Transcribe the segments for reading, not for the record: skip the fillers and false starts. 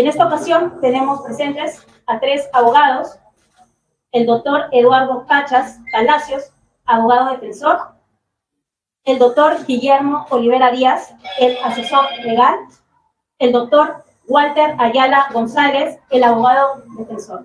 En esta ocasión tenemos presentes a 3 abogados: el doctor Eduardo Cachas Palacios, abogado defensor; el doctor Guillermo Olivera Díaz, el asesor legal; el doctor Walter Ayala González, el abogado defensor.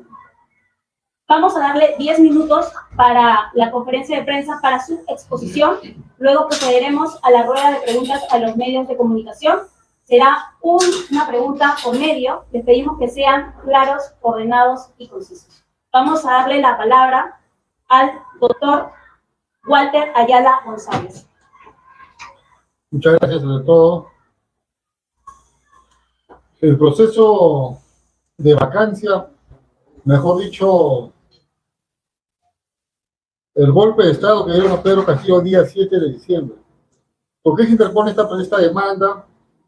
Vamos a darle 10 minutos para la conferencia de prensa, para su exposición. Luego procederemos a la rueda de preguntas a los medios de comunicación. Será una pregunta por medio. Les pedimos que sean claros, ordenados y concisos. Vamos a darle la palabra al doctor Walter Ayala González. Muchas gracias a todos. El proceso de vacancia, mejor dicho, el golpe de Estado que dieron a Pedro Castillo el día 7 de diciembre. ¿Por qué se interpone esta demanda?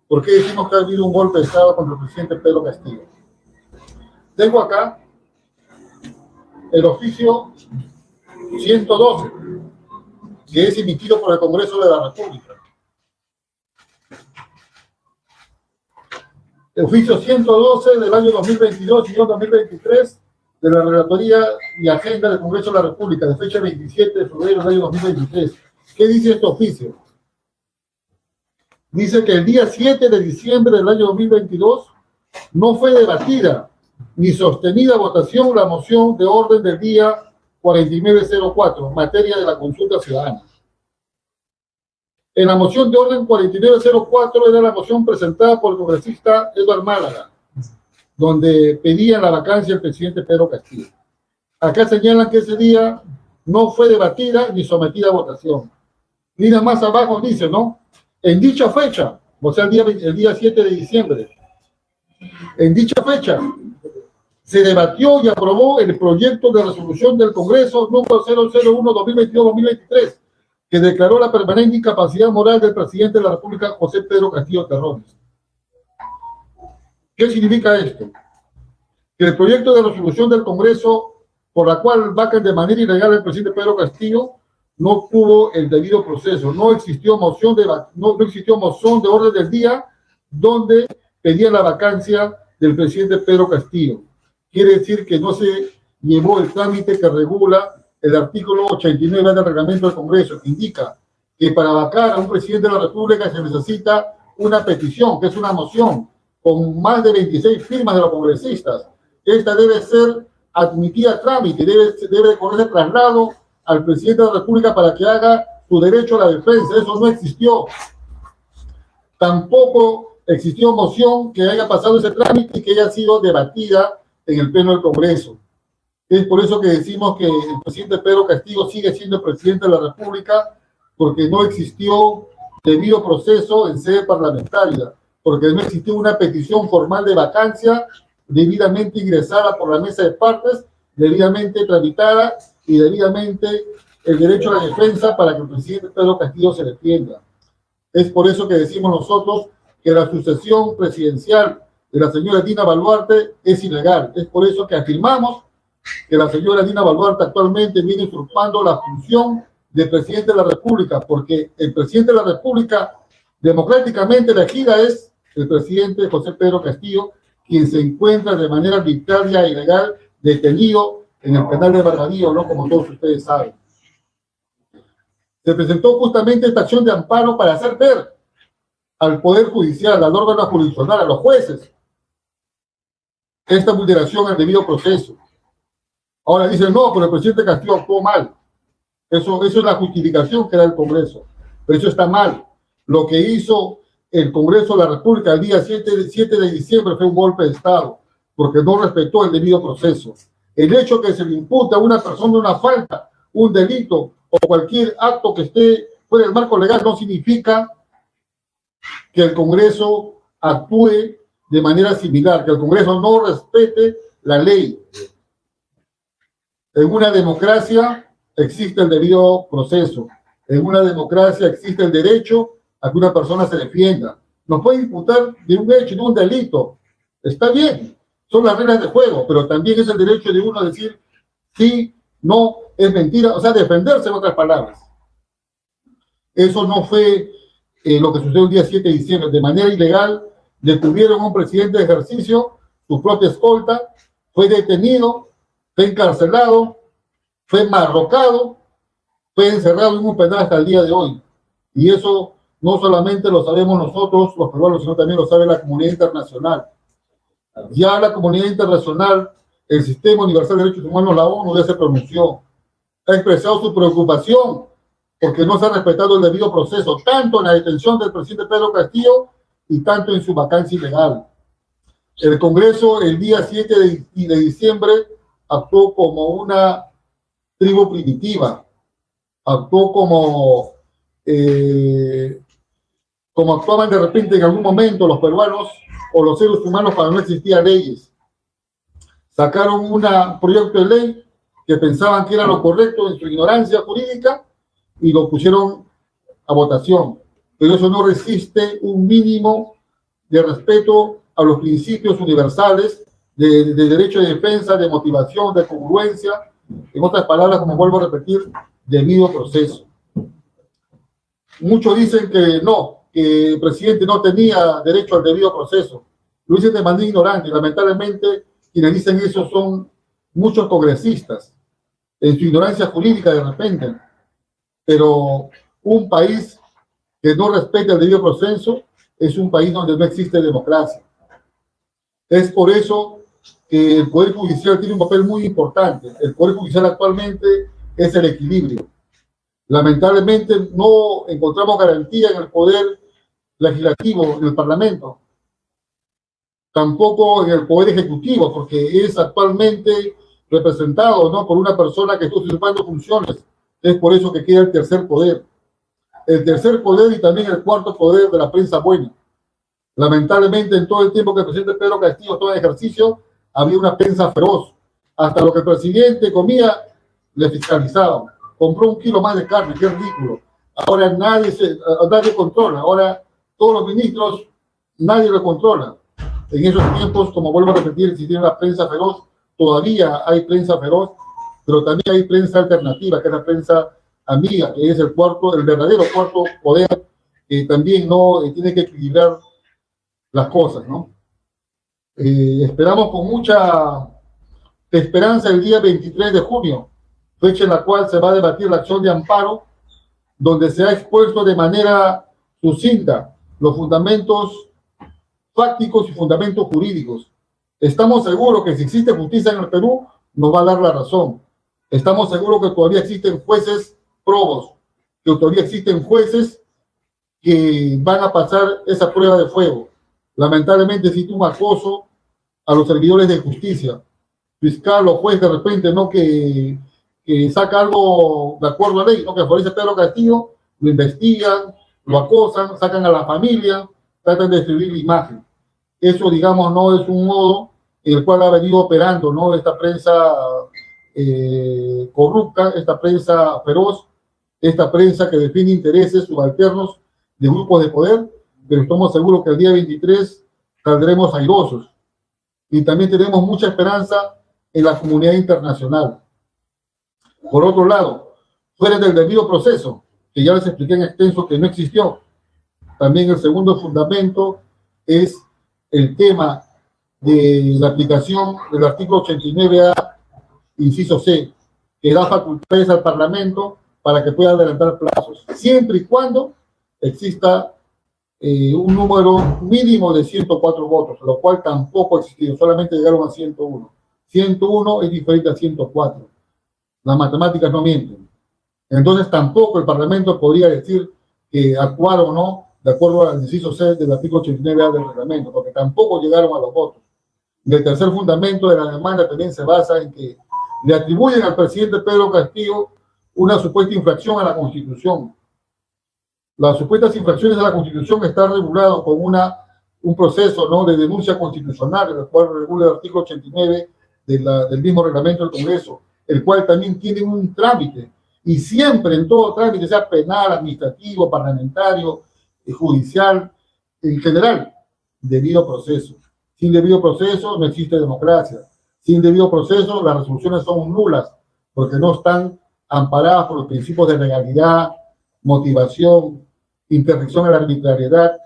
¿Por qué decimos que ha habido un golpe de Estado contra el presidente Pedro Castillo? Tengo acá el oficio 112, que es emitido por el Congreso de la República. El oficio 112 del año 2022 y 2023 de la Relatoría y Agenda del Congreso de la República, de fecha 27 de febrero del año 2023. ¿Qué dice este oficio? Dice que el día 7 de diciembre del año 2022 no fue debatida ni sostenida a votación la moción de orden del día 4904, materia de la consulta ciudadana. En la moción de orden 4904 era la moción presentada por el congresista Eduardo Málaga, donde pedían la vacancia del presidente Pedro Castillo. Acá señalan que ese día no fue debatida ni sometida a votación. Mira más abajo, dice, ¿no? En dicha fecha, o sea, el día 7 de diciembre, en dicha fecha, se debatió y aprobó el proyecto de resolución del Congreso número 001-2022-2023, que declaró la permanente incapacidad moral del presidente de la República, José Pedro Castillo Terrones. ¿Qué significa esto? Que el proyecto de resolución del Congreso, por la cual vacan de manera ilegal el presidente Pedro Castillo, no tuvo el debido proceso. No existió moción de orden del día donde pedía la vacancia del presidente Pedro Castillo. Quiere decir que no se llevó el trámite que regula el artículo 89 del reglamento del Congreso, que indica que para vacar a un presidente de la República se necesita una petición, que es una moción, con más de 26 firmas de los congresistas. Esta debe ser admitida a trámite, debe correr traslado al presidente de la República para que haga su derecho a la defensa. Eso no existió. Tampoco existió moción que haya pasado ese trámite y que haya sido debatida en el pleno del Congreso. Es por eso que decimos que el presidente Pedro Castillo sigue siendo presidente de la República, porque no existió debido proceso en sede parlamentaria, porque no existió una petición formal de vacancia debidamente ingresada por la mesa de partes, debidamente tramitada y debidamente el derecho a la defensa para que el presidente Pedro Castillo se defienda. Es por eso que decimos nosotros que la sucesión presidencial de la señora Dina Boluarte es ilegal. Es por eso que afirmamos que la señora Dina Boluarte actualmente viene usurpando la función de presidente de la República, porque el presidente de la República democráticamente elegida es el presidente José Pedro Castillo, quien se encuentra de manera arbitraria e ilegal detenido en el penal de Barbadillo, ¿no? Como todos ustedes saben. Se presentó justamente esta acción de amparo para hacer ver al Poder Judicial, al órgano jurisdiccional, a los jueces, esta vulneración al debido proceso. Ahora dicen, no, pero el presidente Castillo actuó mal. Eso es la justificación que da el Congreso. Pero eso está mal. Lo que hizo el Congreso de la República el día 7 de diciembre fue un golpe de Estado, porque no respetó el debido proceso. El hecho que se le imputa a una persona una falta, un delito o cualquier acto que esté fuera del marco legal no significa que el Congreso actúe de manera similar, que el Congreso no respete la ley. En una democracia existe el debido proceso. En una democracia existe el derecho a que una persona se defienda. Nos puede imputar de un hecho, de un delito. Está bien, son las reglas de juego, pero también es el derecho de uno a decir sí, no, es mentira, o sea, defenderse en otras palabras. Eso no fue lo que sucedió el día 7 de diciembre. De manera ilegal detuvieron a un presidente de ejercicio su propia escolta, fue detenido, fue encarcelado, fue marrocado, fue encerrado en un penal hasta el día de hoy. Y eso no solamente lo sabemos nosotros, los peruanos, sino también lo sabe la comunidad internacional. Ya la comunidad internacional, el Sistema Universal de Derechos Humanos, la ONU, ya se pronunció, ha expresado su preocupación porque no se ha respetado el debido proceso, tanto en la detención del presidente Pedro Castillo y tanto en su vacancia ilegal. El Congreso, el día 7 de diciembre, actuó como una tribu primitiva, actuó como actuaban de repente en algún momento los peruanos o los seres humanos cuando no existían leyes. Sacaron un proyecto de ley que pensaban que era lo correcto en su ignorancia jurídica y lo pusieron a votación. Pero eso no resiste un mínimo de respeto a los principios universales de derecho de defensa, de motivación, de congruencia, en otras palabras, como vuelvo a repetir, debido proceso. Muchos dicen que no, que el presidente no tenía derecho al debido proceso. Lo dicen de manera ignorante. Lamentablemente, quienes dicen eso son muchos congresistas, en su ignorancia jurídica de repente. Pero un país que no respeta el debido proceso es un país donde no existe democracia. Es por eso que el Poder Judicial tiene un papel muy importante. El Poder Judicial actualmente es el equilibrio. Lamentablemente no encontramos garantía en el Poder Legislativo, en el Parlamento. Tampoco en el Poder Ejecutivo, porque es actualmente representado, ¿no?, por una persona que está usurpando funciones. Es por eso que queda el tercer poder. El tercer poder y también el cuarto poder de la prensa buena. Lamentablemente, en todo el tiempo que el presidente Pedro Castillo estaba en ejercicio, había una prensa feroz. Hasta lo que el presidente comía, le fiscalizaban. Compró 1 kilo más de carne, qué ridículo. Ahora nadie controla. Ahora todos los ministros, nadie lo controla. En esos tiempos, como vuelvo a repetir, existía una prensa feroz. Todavía hay prensa feroz, pero también hay prensa alternativa, que es la prensa amiga, que es el verdadero cuarto poder, que también no tiene que equilibrar las cosas, ¿no? Esperamos con mucha esperanza el día 23 de junio, fecha en la cual se va a debatir la acción de amparo, donde se ha expuesto de manera sucinta los fundamentos fácticos y fundamentos jurídicos. Estamos seguros que si existe justicia en el Perú, nos va a dar la razón. Estamos seguros que todavía existen jueces probos, que todavía existen jueces que van a pasar esa prueba de fuego. Lamentablemente existe un acoso a los servidores de justicia. Fiscal o juez de repente, no que saca algo de acuerdo a ley, no que favorece Pedro Castillo, lo investigan, lo acosan, sacan a la familia, tratan de destruir la imagen. Eso, digamos, no es un modo en el cual ha venido operando, ¿no?, esta prensa corrupta, esta prensa feroz, esta prensa que define intereses subalternos de grupos de poder, pero estamos seguros que el día 23 saldremos airosos. Y también tenemos mucha esperanza en la comunidad internacional. Por otro lado, fuera del debido proceso, que ya les expliqué en extenso que no existió, también el segundo fundamento es el tema de la aplicación del artículo 89A, inciso C, que da facultades al Parlamento para que pueda adelantar plazos, siempre y cuando exista un número mínimo de 104 votos, lo cual tampoco ha existido, solamente llegaron a 101. 101 es diferente a 104. Las matemáticas no mienten. Entonces tampoco el Parlamento podría decir que actuaron o no de acuerdo al inciso C del artículo 89A del reglamento, porque tampoco llegaron a los votos. Y el tercer fundamento de la demanda también se basa en que le atribuyen al presidente Pedro Castillo una supuesta infracción a la Constitución. Las supuestas infracciones a la Constitución están reguladas con un proceso, ¿no?, de denuncia constitucional, el cual regula el artículo 89 del mismo reglamento del Congreso, el cual también tiene un trámite, y siempre en todo trámite, sea penal, administrativo, parlamentario, judicial, en general, debido proceso. Sin debido proceso no existe democracia. Sin debido proceso las resoluciones son nulas, porque no están amparadas por los principios de legalidad, motivación, interdicción a la arbitrariedad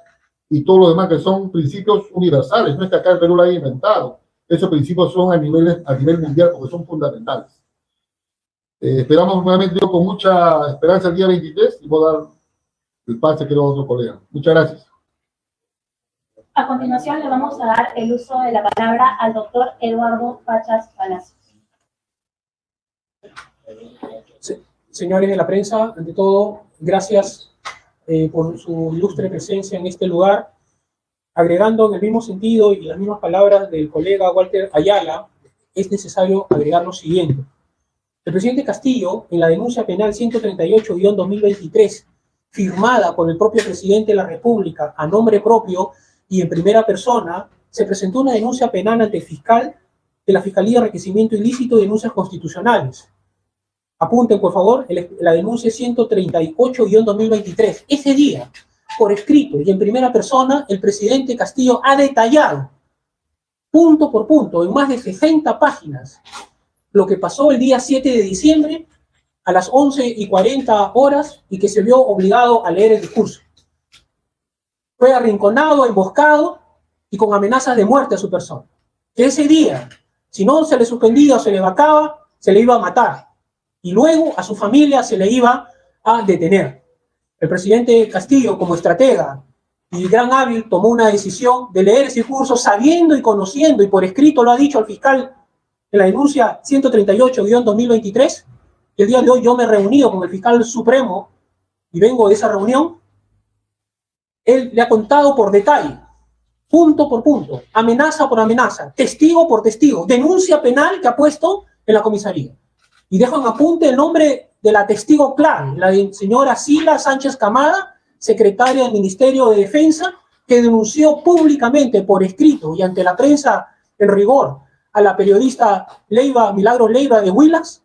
y todo lo demás que son principios universales. No es que acá el Perú lo haya inventado. Esos principios son a nivel mundial porque son fundamentales. Esperamos nuevamente con mucha esperanza el día 23 y voy a dar el pase que a otro colega. Muchas gracias. A continuación le vamos a dar el uso de la palabra al doctor Eduardo Pachas Palacios. Señores de la prensa, ante todo, gracias por su ilustre presencia en este lugar. Agregando en el mismo sentido y las mismas palabras del colega Walter Ayala, es necesario agregar lo siguiente. El presidente Castillo, en la denuncia penal 138-2023, firmada por el propio presidente de la República a nombre propio y en primera persona, se presentó una denuncia penal ante el fiscal de la Fiscalía de Enriquecimiento Ilícito y Denuncias Constitucionales. Apunten, por favor, la denuncia 138-2023. Ese día, por escrito y en primera persona, el presidente Castillo ha detallado, punto por punto, en más de 60 páginas, lo que pasó el día 7 de diciembre a las 11:40 horas y que se vio obligado a leer el discurso. Fue arrinconado, emboscado y con amenazas de muerte a su persona. Que ese día, si no se le suspendía o se le vacaba, se le iba a matar. Y luego a su familia se le iba a detener. El presidente Castillo, como estratega y gran hábil, tomó una decisión de leer ese discurso sabiendo y conociendo, y por escrito lo ha dicho al fiscal en la denuncia 138-2023. El día de hoy yo me he reunido con el fiscal supremo y vengo de esa reunión. Él le ha contado por detalle, punto por punto, amenaza por amenaza, testigo por testigo, denuncia penal que ha puesto en la comisaría. Y dejo en apunte el nombre de la testigo clave, la señora Sila Sánchez Camada, secretaria del Ministerio de Defensa, que denunció públicamente por escrito y ante la prensa en rigor a la periodista Milagros Leiva de Huilas.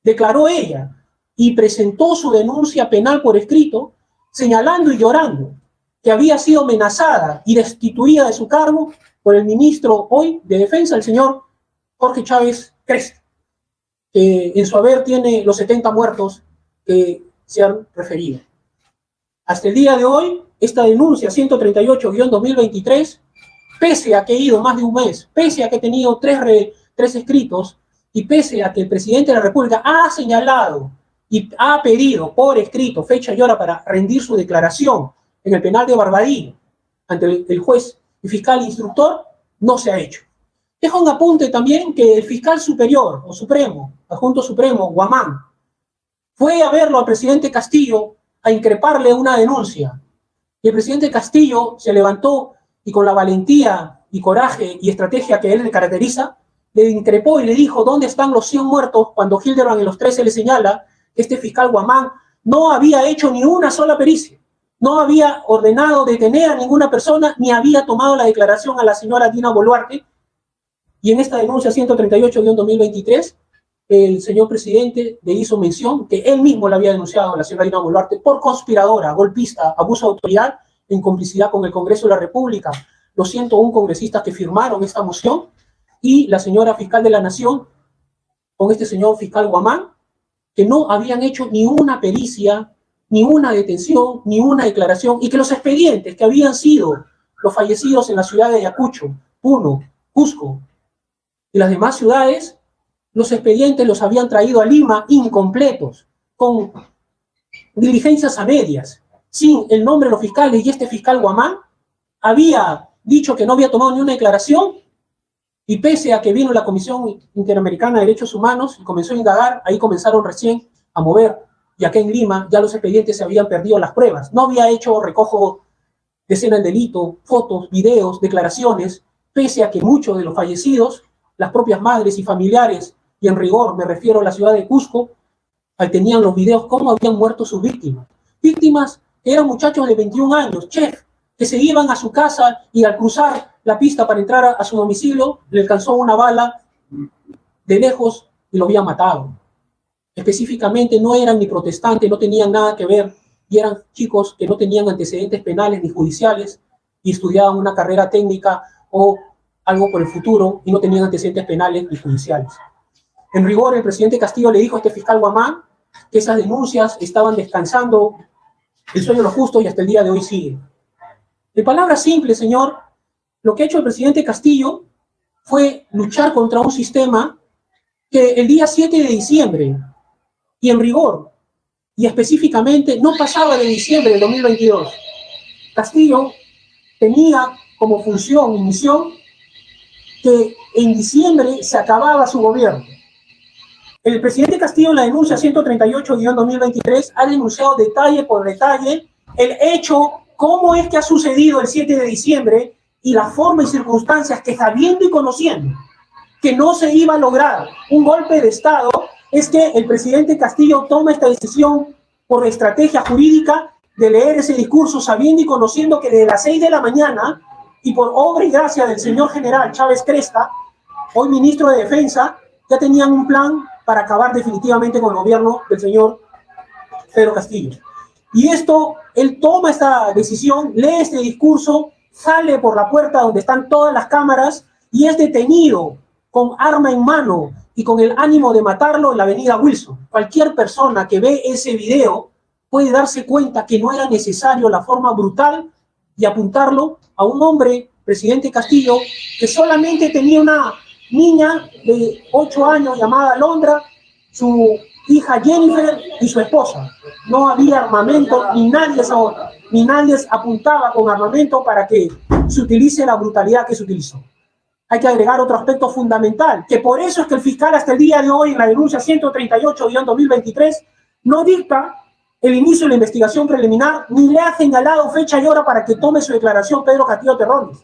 Declaró ella y presentó su denuncia penal por escrito, señalando y llorando que había sido amenazada y destituida de su cargo por el ministro hoy de Defensa, el señor Jorge Chávez Cresta, que en su haber tiene los 70 muertos que se han referido. Hasta el día de hoy, esta denuncia 138-2023, pese a que he ido más de un mes, pese a que he tenido tres escritos, y pese a que el presidente de la República ha señalado y ha pedido por escrito fecha y hora para rendir su declaración en el penal de Barbadillo ante el juez y fiscal instructor, no se ha hecho. Dejo un apunte también que el fiscal superior o supremo, adjunto supremo, Guamán, fue a verlo al presidente Castillo a increparle una denuncia. Y el presidente Castillo se levantó y con la valentía y coraje y estrategia que él le caracteriza, le increpó y le dijo: ¿dónde están los 100 muertos? Cuando Hildebrand en los 13 le señala que este fiscal Guamán no había hecho ni una sola pericia, no había ordenado detener a ninguna persona, ni había tomado la declaración a la señora Dina Boluarte. Y en esta denuncia 138-2023, el señor presidente le hizo mención que él mismo le había denunciado a la señora Dina Boluarte por conspiradora, golpista, abuso de autoridad en complicidad con el Congreso de la República, los 101 congresistas que firmaron esta moción, y la señora fiscal de la Nación con este señor fiscal Guamán, que no habían hecho ni una pericia, ni una detención, ni una declaración, y que los expedientes que habían sido los fallecidos en la ciudad de Ayacucho, Puno, Cusco y las demás ciudades, los expedientes los habían traído a Lima incompletos, con diligencias a medias, sin el nombre de los fiscales, y este fiscal Guamán había dicho que no había tomado ni una declaración, y pese a que vino la Comisión Interamericana de Derechos Humanos y comenzó a indagar, ahí comenzaron recién a mover, y acá en Lima ya los expedientes se habían perdido las pruebas. No había hecho recojo de escena del delito, fotos, videos, declaraciones, pese a que muchos de los fallecidos, las propias madres y familiares, y en rigor me refiero a la ciudad de Cusco, tenían los videos cómo habían muerto sus víctimas. Víctimas que eran muchachos de 21 años, chef, que se iban a su casa y al cruzar la pista para entrar a su domicilio, le alcanzó una bala de lejos y lo había matado. Específicamente no eran ni protestantes, no tenían nada que ver, y eran chicos que no tenían antecedentes penales ni judiciales y estudiaban una carrera técnica o algo por el futuro y no tenían antecedentes penales ni judiciales. En rigor, el presidente Castillo le dijo a este fiscal Guamán que esas denuncias estaban descansando el sueño de los justos y hasta el día de hoy siguen. De palabras simples, señor, lo que ha hecho el presidente Castillo fue luchar contra un sistema que el día 7 de diciembre, y en rigor, y específicamente, no pasaba de diciembre del 2022. Castillo tenía como función y misión que en diciembre se acababa su gobierno. El presidente Castillo en la denuncia 138-2023 ha denunciado detalle por detalle el hecho, cómo es que ha sucedido el 7 de diciembre y la forma y circunstancias que, sabiendo y conociendo que no se iba a lograr un golpe de Estado, es que el presidente Castillo toma esta decisión por estrategia jurídica de leer ese discurso sabiendo y conociendo que desde las 6 de la mañana y por obra y gracia del señor general Chávez Cresta, hoy ministro de Defensa, ya tenían un plan para acabar definitivamente con el gobierno del señor Pedro Castillo. Y esto, él toma esta decisión, lee este discurso, sale por la puerta donde están todas las cámaras y es detenido con arma en mano y con el ánimo de matarlo en la avenida Wilson. Cualquier persona que ve ese video puede darse cuenta que no era necesario la forma brutal de apuntarlo a un hombre, presidente Castillo, que solamente tenía una niña de 8 años llamada Londra, su hija Jennifer y su esposa. No había armamento, ni nadie apuntaba con armamento para que se utilice la brutalidad que se utilizó. Hay que agregar otro aspecto fundamental, que por eso es que el fiscal hasta el día de hoy, en la denuncia 138-2023, no dicta el inicio de la investigación preliminar, ni le ha señalado fecha y hora para que tome su declaración Pedro Castillo Terrones.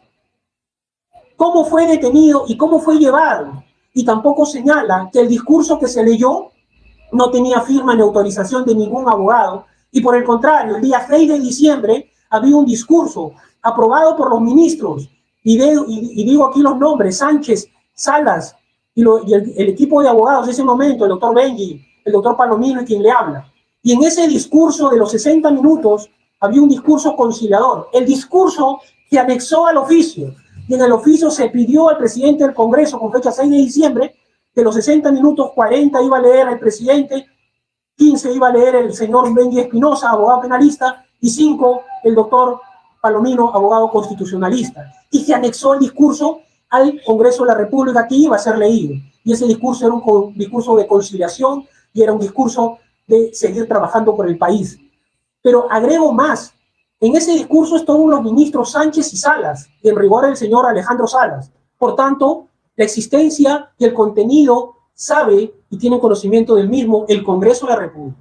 ¿Cómo fue detenido y cómo fue llevado? Y tampoco señala que el discurso que se leyó no tenía firma ni autorización de ningún abogado, y por el contrario, el día 6 de diciembre había un discurso aprobado por los ministros, y digo aquí los nombres: Sánchez, Salas, y el equipo de abogados de ese momento, el doctor Benji, el doctor Palomino y quien le habla. Y en ese discurso de los 60 minutos había un discurso conciliador. El discurso se anexó al oficio, y en el oficio se pidió al presidente del Congreso, con fecha 6 de diciembre, de los 60 minutos, 40 iba a leer el presidente, 15 iba a leer el señor Benji Espinosa, abogado penalista, y 5 el doctor Palomino, abogado constitucionalista. Y se anexó el discurso al Congreso de la República que iba a ser leído. Y ese discurso era un discurso de conciliación y era un discurso de seguir trabajando por el país. Pero agrego más: en ese discurso estaban los ministros Sánchez y Salas, y en rigor el señor Alejandro Salas. Por tanto, la existencia y el contenido sabe y tiene conocimiento del mismo el Congreso de la República.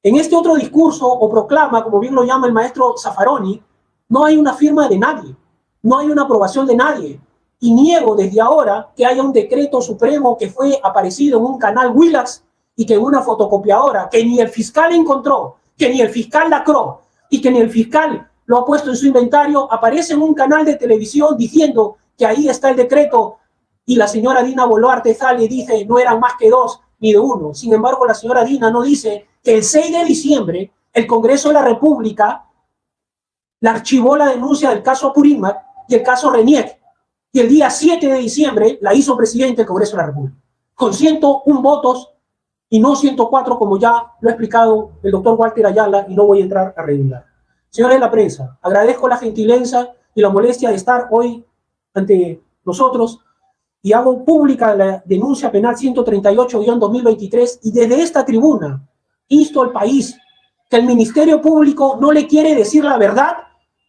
En este otro discurso o proclama, como bien lo llama el maestro Zaffaroni, no hay una firma de nadie, no hay una aprobación de nadie. Y niego desde ahora que haya un decreto supremo que fue aparecido en un canal Willax y que en una fotocopiadora que ni el fiscal encontró, que ni el fiscal lacró y que ni el fiscal lo ha puesto en su inventario, aparece en un canal de televisión diciendo que ahí está el decreto, y la señora Dina Boluarte sale y dice no eran más que 2 ni de 1. Sin embargo, la señora Dina no dice que el 6 de diciembre el Congreso de la República la archivó la denuncia del caso Apurímac y el caso Reniec, y el día 7 de diciembre la hizo presidente del Congreso de la República, con 101 votos y no 104, como ya lo ha explicado el doctor Walter Ayala, y no voy a entrar a redundar. Señores de la prensa, agradezco la gentileza y la molestia de estar hoy ante nosotros, y hago pública la denuncia penal 138-2023, y desde esta tribuna insto al país que el Ministerio Público no le quiere decir la verdad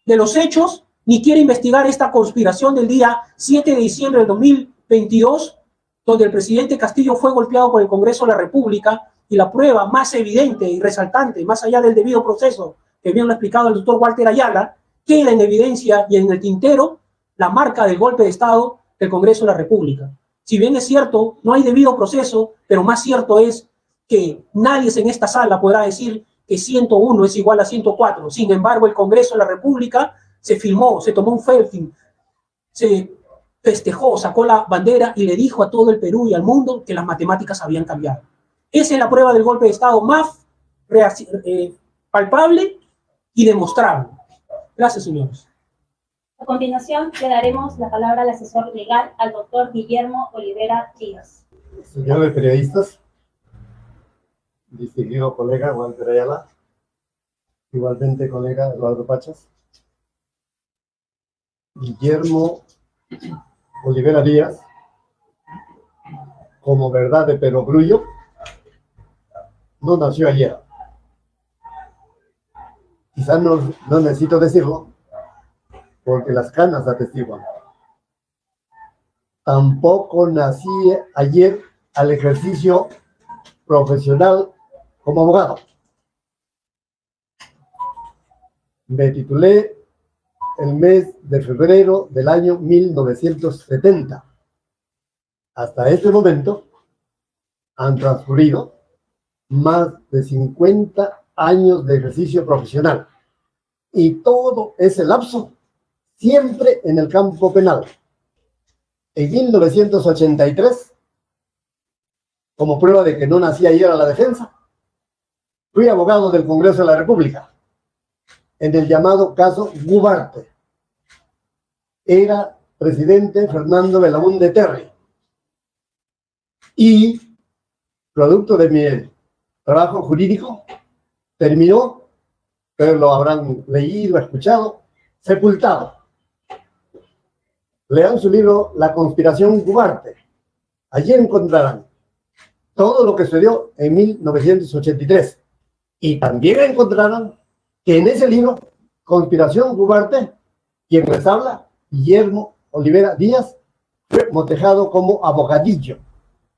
de los hechos, ni quiere investigar esta conspiración del día 7 de diciembre del 2022, donde el presidente Castillo fue golpeado por el Congreso de la República, y la prueba más evidente y resaltante, más allá del debido proceso, que bien lo ha explicado el doctor Walter Ayala, queda en evidencia y en el tintero la marca del golpe de Estado del Congreso de la República. Si bien es cierto, no hay debido proceso, pero más cierto es que nadie en esta sala podrá decir que 101 es igual a 104. Sin embargo, el Congreso de la República se filmó, se tomó un selfie, se festejó, sacó la bandera y le dijo a todo el Perú y al mundo que las matemáticas habían cambiado. Esa es la prueba del golpe de Estado más palpable y demostrable. Gracias, señores. A continuación, le daremos la palabra al asesor legal, al doctor Guillermo Olivera Díaz. Señores periodistas, distinguido colega Walter Ayala, igualmente colega Eduardo Pachas, Guillermo Olivera Díaz como verdad de perogrullo, no nació ayer. Quizás no necesito decirlo, porque las canas atestiguan. Tampoco nací ayer al ejercicio profesional como abogado. Me titulé el mes de febrero del año 1970. Hasta este momento han transcurrido más de 50 años de ejercicio profesional, y todo ese lapso siempre en el campo penal. En 1983, como prueba de que no nací ayer a la defensa, fui abogado del Congreso de la República en el llamado caso Gubarte. Era presidente Fernando Belaúnde Terry, y producto de mi trabajo jurídico terminó, pero lo habrán leído, escuchado, sepultado. Lean su libro La conspiración Gubarte. Allí encontrarán todo lo que sucedió en 1983. Y también encontrarán que en ese libro, Conspiración Gubarte, quien les habla, Guillermo Olivera Díaz, fue motejado como abogadillo,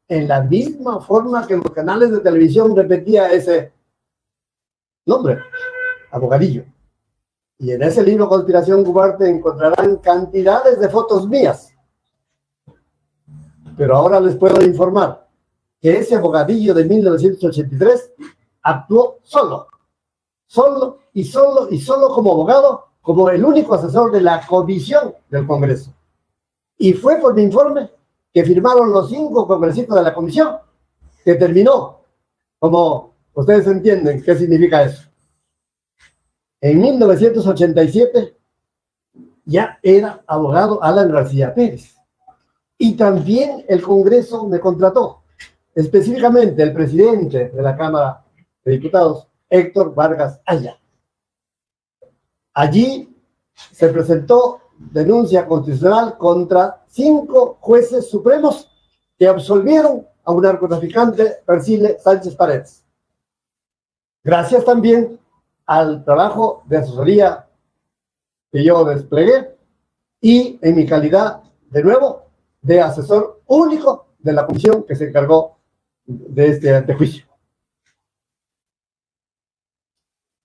en la misma forma que en los canales de televisión repetía ese nombre, abogadillo. Y en ese libro, Conspiración Gubarte, encontrarán cantidades de fotos mías. Pero ahora les puedo informar que ese abogadillo de 1983 actuó solo como abogado, como el único asesor de la comisión del Congreso. Y fue por mi informe que firmaron los 5 congresistas de la comisión, que terminó, como ustedes entienden qué significa eso. En 1987 ya era abogado Alan García Pérez, y también el Congreso me contrató, específicamente el presidente de la Cámara de Diputados, Héctor Vargas Aya. Allí se presentó denuncia constitucional contra 5 jueces supremos que absolvieron a un narcotraficante, Persile Sánchez Paredes. Gracias también al trabajo de asesoría que yo desplegué, y en mi calidad, de nuevo, de asesor único de la comisión que se encargó de este antejuicio.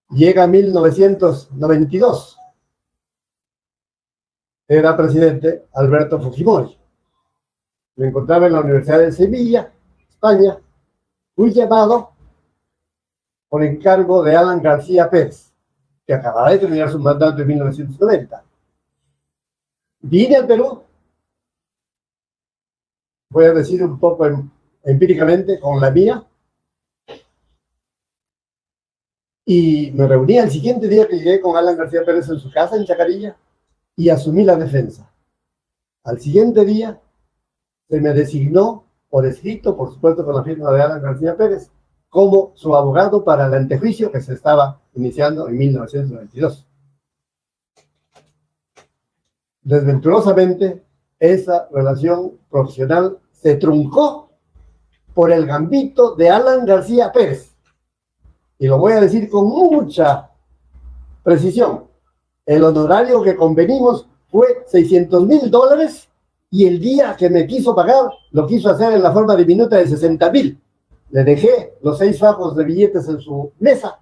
Llega 1992. Era presidente Alberto Fujimori. Me encontraba en la Universidad de Sevilla, España. Fui llamado por encargo de Alan García Pérez, que acababa de terminar su mandato en 1990. Vine al Perú, voy a decir un poco empíricamente, con la mía, y me reuní el siguiente día que llegué con Alan García Pérez en su casa en Chacarilla, y asumí la defensa. Al siguiente día se me designó por escrito, por supuesto con la firma de Alan García Pérez, como su abogado para el antejuicio que se estaba iniciando en 1992. Desventurosamente, esa relación profesional se truncó por el gambito de Alan García Pérez. Y lo voy a decir con mucha precisión. El honorario que convenimos fue $600,000, y el día que me quiso pagar, lo quiso hacer en la forma diminuta de 60,000. Le dejé los 6 fajos de billetes en su mesa.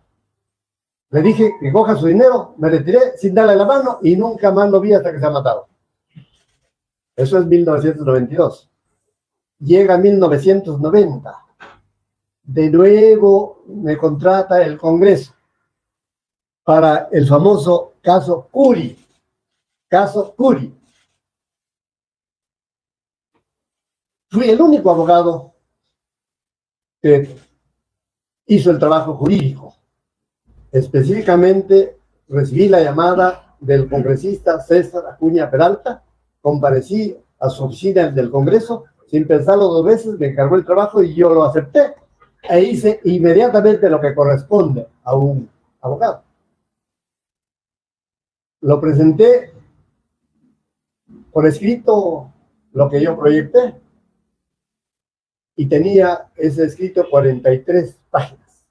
Le dije que coja su dinero, me retiré sin darle la mano, y nunca más lo vi hasta que se ha matado. Eso es 1992. Llega 1990. De nuevo me contrata el Congreso para el famoso caso Curi. Caso Curi. Fui el único abogado que hizo el trabajo jurídico. Específicamente, recibí la llamada del congresista César Acuña Peralta, comparecí a su oficina del Congreso, sin pensarlo 2 veces, me encargó el trabajo y yo lo acepté, e hice inmediatamente lo que corresponde a un abogado. Lo presenté por escrito, lo que yo proyecté, y tenía ese escrito 43 páginas.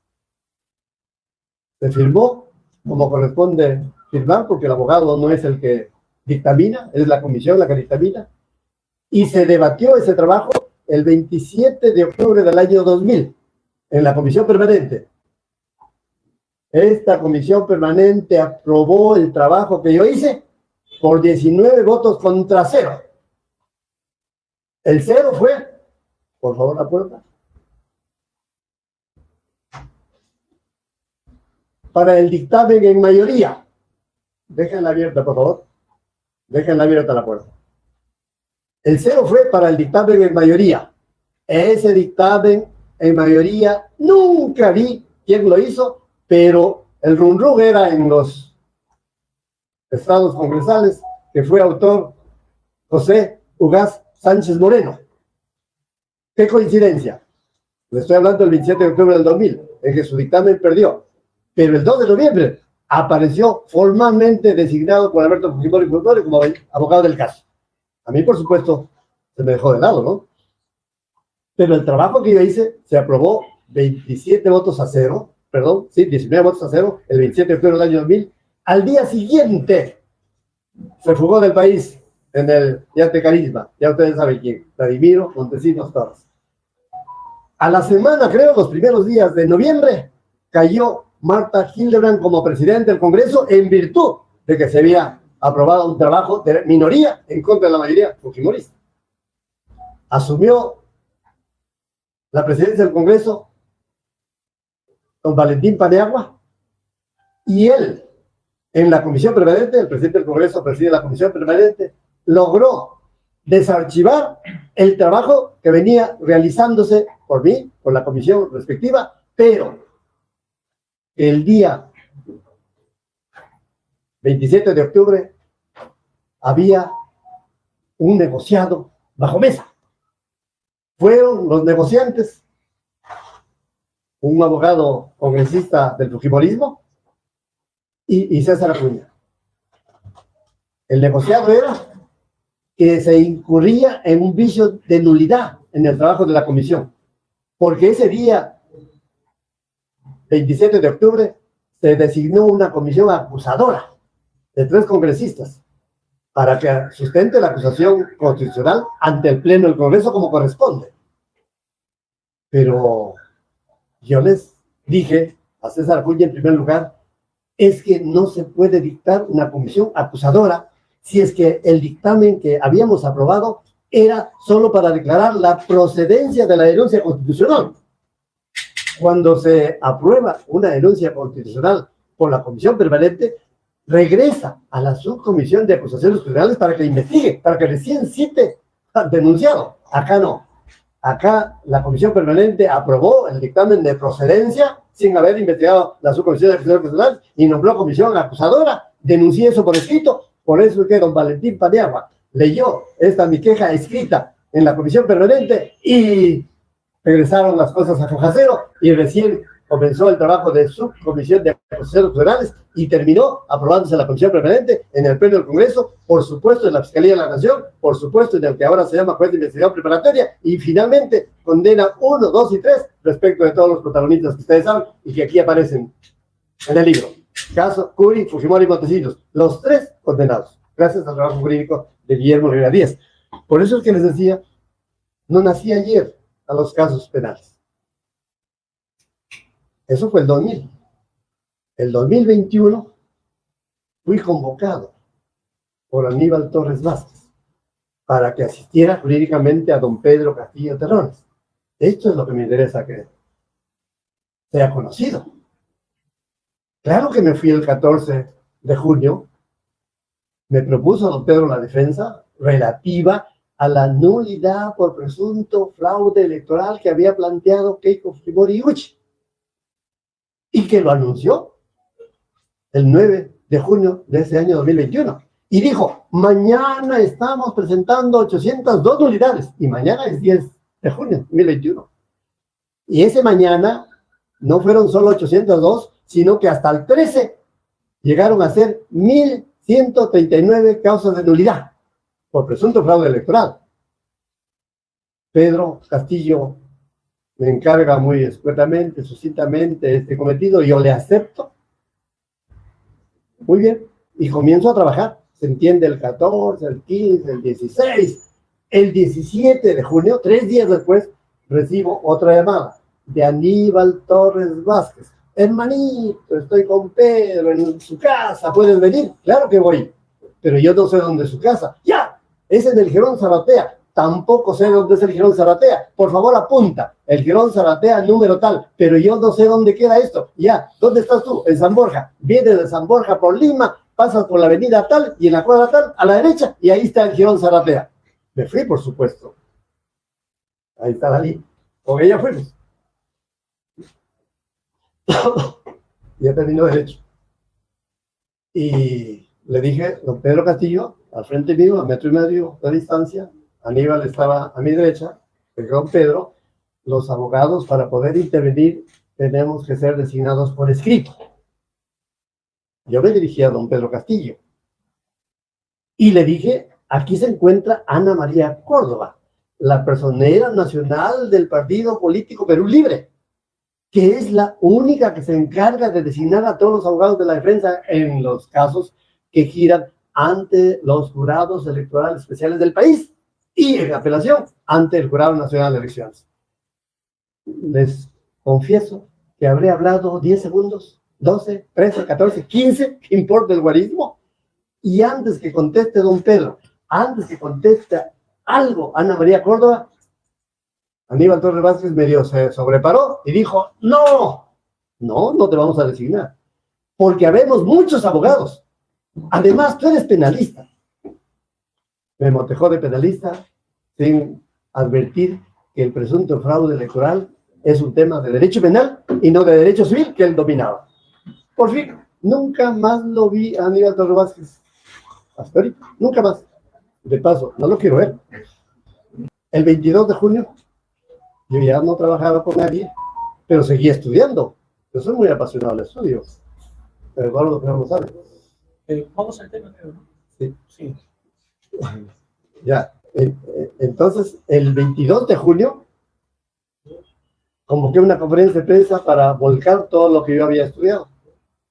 Se firmó como corresponde firmar, porque el abogado no es el que dictamina, es la comisión la que dictamina, y se debatió ese trabajo el 27 de octubre del año 2000 en la comisión permanente. Esta comisión permanente aprobó el trabajo que yo hice por 19 votos contra 0. El 0 fue, por favor, la puerta, para el dictamen en mayoría. Déjenla abierta, por favor. Déjenla abierta la puerta. El 0 fue para el dictamen en mayoría. Ese dictamen en mayoría nunca vi quién lo hizo, pero el run era en los estados congresales, que fue autor José Ugaz Sánchez Moreno. ¿Qué coincidencia? Le estoy hablando del 27 de octubre del 2000, en que su dictamen perdió. Pero el 2 de noviembre apareció formalmente designado por Alberto Fujimori como abogado del caso. A mí, por supuesto, se me dejó de lado, ¿no? Pero el trabajo que yo hice se aprobó 27 votos a 0, perdón, sí, 19 votos a 0, el 27 de octubre del año 2000. Al día siguiente se fugó del país en el yate Carisma, ya ustedes saben quién, Vladimiro Montesinos Torres. A la semana, creo, los primeros días de noviembre, cayó Marta Hildebrand como presidente del Congreso en virtud de que se había aprobado un trabajo de minoría en contra de la mayoría fujimorista. Asumió la presidencia del Congreso don Valentín Paniagua, y él, en la comisión permanente, el presidente del Congreso preside la comisión permanente, logró desarchivar el trabajo que venía realizándose por mí, por la comisión respectiva, pero el día 27 de octubre había un negociado bajo mesa. Fueron los negociantes, un abogado congresista del fujimorismo y César Acuña. El negociado era que se incurría en un vicio de nulidad en el trabajo de la comisión, porque ese día 27 de octubre se designó una comisión acusadora de 3 congresistas para que sustente la acusación constitucional ante el Pleno del Congreso como corresponde. Pero yo les dije a César Acuña en primer lugar, es que no se puede dictar una comisión acusadora si es que el dictamen que habíamos aprobado era solo para declarar la procedencia de la denuncia constitucional. Cuando se aprueba una denuncia constitucional por la comisión permanente, regresa a la subcomisión de acusaciones criminales para que investigue, para que recién cite al denunciado. Acá no. Acá la comisión permanente aprobó el dictamen de procedencia sin haber investigado la subcomisión de acusaciones criminales y nombró comisión acusadora. Denuncié eso por escrito. Por eso es que don Valentín Paniagua leyó mi queja escrita en la comisión permanente y regresaron las cosas a foja cero y recién comenzó el trabajo de subcomisión de acusaciones criminales y terminó aprobándose la comisión permanente en el Pleno del Congreso, por supuesto en la Fiscalía de la Nación, por supuesto en el que ahora se llama Juez de Investigación Preparatoria, y finalmente condena 1, 2 y 3 respecto de todos los protagonistas que ustedes saben y que aquí aparecen en el libro. Caso Curi, Fujimori y Montesinos, los 3 condenados, gracias al trabajo jurídico de Guillermo Rivera Díaz. Por eso es que les decía, no nací ayer a los casos penales. Eso fue el 2000. El 2021 fui convocado por Aníbal Torres Vázquez para que asistiera jurídicamente a don Pedro Castillo Terrones. Esto es lo que me interesa que sea conocido. Claro que me fui el 14 de junio, me propuso don Pedro la defensa relativa a la nulidad por presunto fraude electoral que había planteado Keiko Fujimori Iguchi, y que lo anunció el 9 de junio de ese año 2021. Y dijo, mañana estamos presentando 802 nulidades, y mañana es 10 de junio de 2021. Y ese mañana no fueron solo 802, sino que hasta el 13 llegaron a ser 1.139 causas de nulidad por presunto fraude electoral. Pedro Castillo me encarga muy escuetamente, sucintamente este cometido, yo le acepto. Muy bien, y comienzo a trabajar. Se entiende el 14, el 15, el 16. El 17 de junio, 3 días después, recibo otra llamada de Aníbal Torres Vázquez. Hermanito, estoy con Pedro en su casa, ¿puedes venir? Claro que voy, pero yo no sé dónde es su casa. ¡Ya! Es en el Girón Zaratea. Tampoco sé dónde es el Girón Zaratea. Por favor, apunta. El Girón Zaratea, número tal. Pero yo no sé dónde queda esto. Ya, ¿dónde estás tú? En San Borja. Vienes de San Borja por Lima, pasas por la avenida tal y en la cuadra tal, a la derecha, y ahí está el Girón Zaratea. Me fui, por supuesto. Ahí está Dalí. Con ella fuimos. Ya terminó derecho. Y le dije, don Pedro Castillo, al frente mío, a 1,5 metros de distancia, Aníbal estaba a mi derecha, don Pedro, los abogados para poder intervenir tenemos que ser designados por escrito. Yo me dirigí a don Pedro Castillo y le dije, aquí se encuentra Ana María Córdoba, la personera nacional del Partido Político Perú Libre, que es la única que se encarga de designar a todos los abogados de la defensa en los casos que giran ante los jurados electorales especiales del país y en apelación ante el Jurado Nacional de Elecciones. Les confieso que habré hablado 10 segundos, 12, 13, 14, 15, ¿qué importa el guarismo? Y antes que conteste don Pedro, antes que conteste algo Ana María Córdoba, Aníbal Torres Vázquez medio se sobreparó y dijo, no te vamos a designar, porque habemos muchos abogados. Además, tú eres penalista. Me motejó de penalista sin advertir que el presunto fraude electoral es un tema de derecho penal y no de derecho civil que él dominaba. Por fin, nunca más lo vi a Aníbal Torres Vázquez. Hasta ahorita, nunca más. De paso, no lo quiero ver. El 22 de junio, yo ya no trabajaba con nadie, pero seguía estudiando. Yo soy muy apasionado al estudio. Pero Eduardo no lo sabe. Vamos al tema, creo, ¿no? Sí. Sí. Ya. Entonces, el 22 de junio, convoqué una conferencia de prensa para volcar todo lo que yo había estudiado.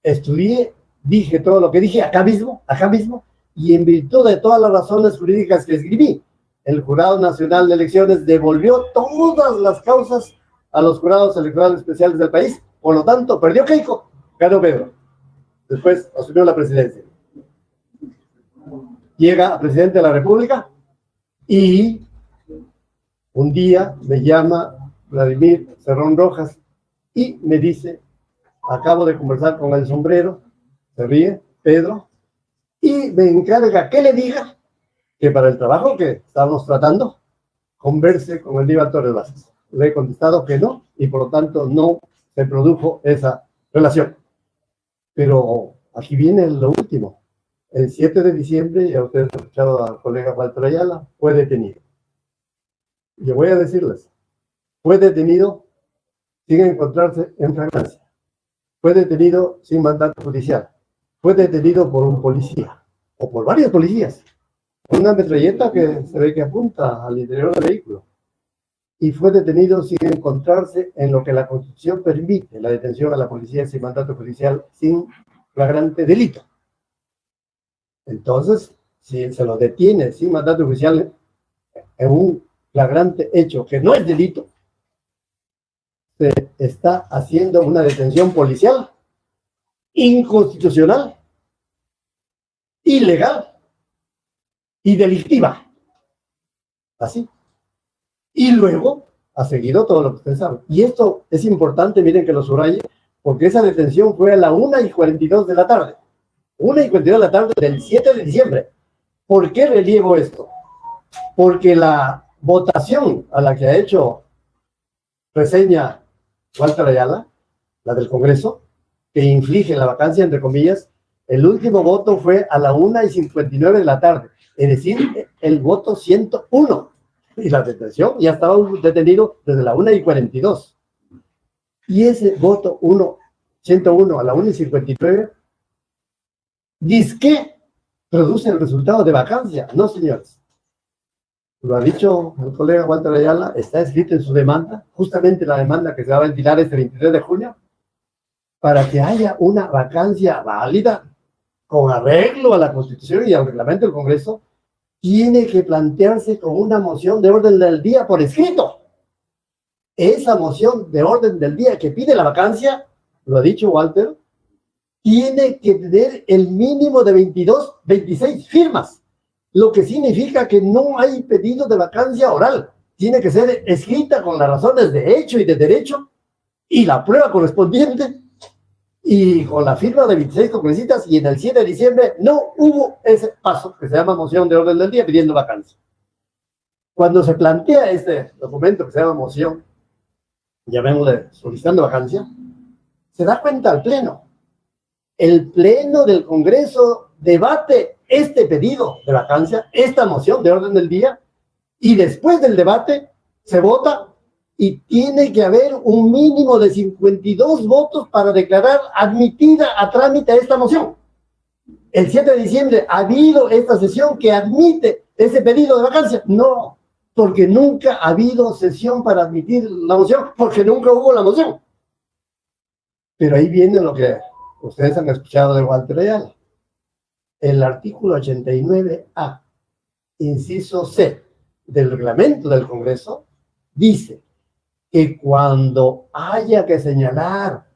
Estudié, dije todo lo que dije acá mismo, y en virtud de todas las razones jurídicas que escribí, el Jurado Nacional de Elecciones devolvió todas las causas a los jurados electorales especiales del país. Por lo tanto, perdió Keiko, ganó Pedro. Después asumió la presidencia. Llega a presidente de la República y un día me llama Vladimir Cerrón Rojas y me dice, acabo de conversar con el sombrero, se ríe, Pedro, y me encarga que le diga que para el trabajo que estábamos tratando, converse con Aníbal Torres Vázquez. Le he contestado que no, y por lo tanto no se produjo esa relación. Pero aquí viene lo último. El 7 de diciembre, ya ustedes han escuchado al colega Walter Ayala, fue detenido. Yo voy a decirles, fue detenido sin encontrarse en flagrancia. Fue detenido sin mandato judicial. Fue detenido por un policía, o por varios policías. Una metralleta que se ve que apunta al interior del vehículo. Y fue detenido sin encontrarse en lo que la Constitución permite, la detención a la policía sin mandato judicial, sin flagrante delito. Entonces, si se lo detiene sin mandato judicial en un flagrante hecho que no es delito, se está haciendo una detención policial inconstitucional, ilegal y delictiva. Así. Y luego ha seguido todo lo que ustedes saben. Y esto es importante, miren que lo subraye, porque esa detención fue a la 1:42 de la tarde. 1:42 de la tarde del 7 de diciembre. ¿Por qué relievo esto? Porque la votación a la que ha hecho reseña Walter Ayala, la del Congreso, que inflige la vacancia, entre comillas, el último voto fue a la 1:59 de la tarde, es decir, el voto 101. Y la detención ya estaba detenido desde la 1:42. Y ese voto 101 a la 1:59 dice que produce el resultado de vacancia. No, señores. lo ha dicho el colega Walter Ayala, está escrito en su demanda, justamente la demanda que se va a ventilar este 23 de junio, para que haya una vacancia válida, con arreglo a la Constitución y al reglamento del Congreso, tiene que plantearse con una moción de orden del día por escrito. Esa moción de orden del día que pide la vacancia, lo ha dicho Walter, tiene que tener el mínimo de 26 firmas, lo que significa que no hay pedido de vacancia oral. Tiene que ser escrita con las razones de hecho y de derecho y la prueba correspondiente y con la firma de 26 congresistas, y en el 7 de diciembre no hubo ese paso que se llama moción de orden del día pidiendo vacancia. Cuando se plantea este documento que se llama moción, llamémosle solicitando vacancia, se da cuenta al Pleno. El Pleno del Congreso debate este pedido de vacancia, esta moción de orden del día, y después del debate se vota y tiene que haber un mínimo de 52 votos para declarar admitida a trámite esta moción. El 7 de diciembre ha habido esta sesión que admite ese pedido de vacancia. No, porque nunca ha habido sesión para admitir la moción, porque nunca hubo la moción. Pero ahí viene lo que ustedes han escuchado de Walter Ayala. El artículo 89A, inciso C, del reglamento del Congreso, dice que cuando haya que señalar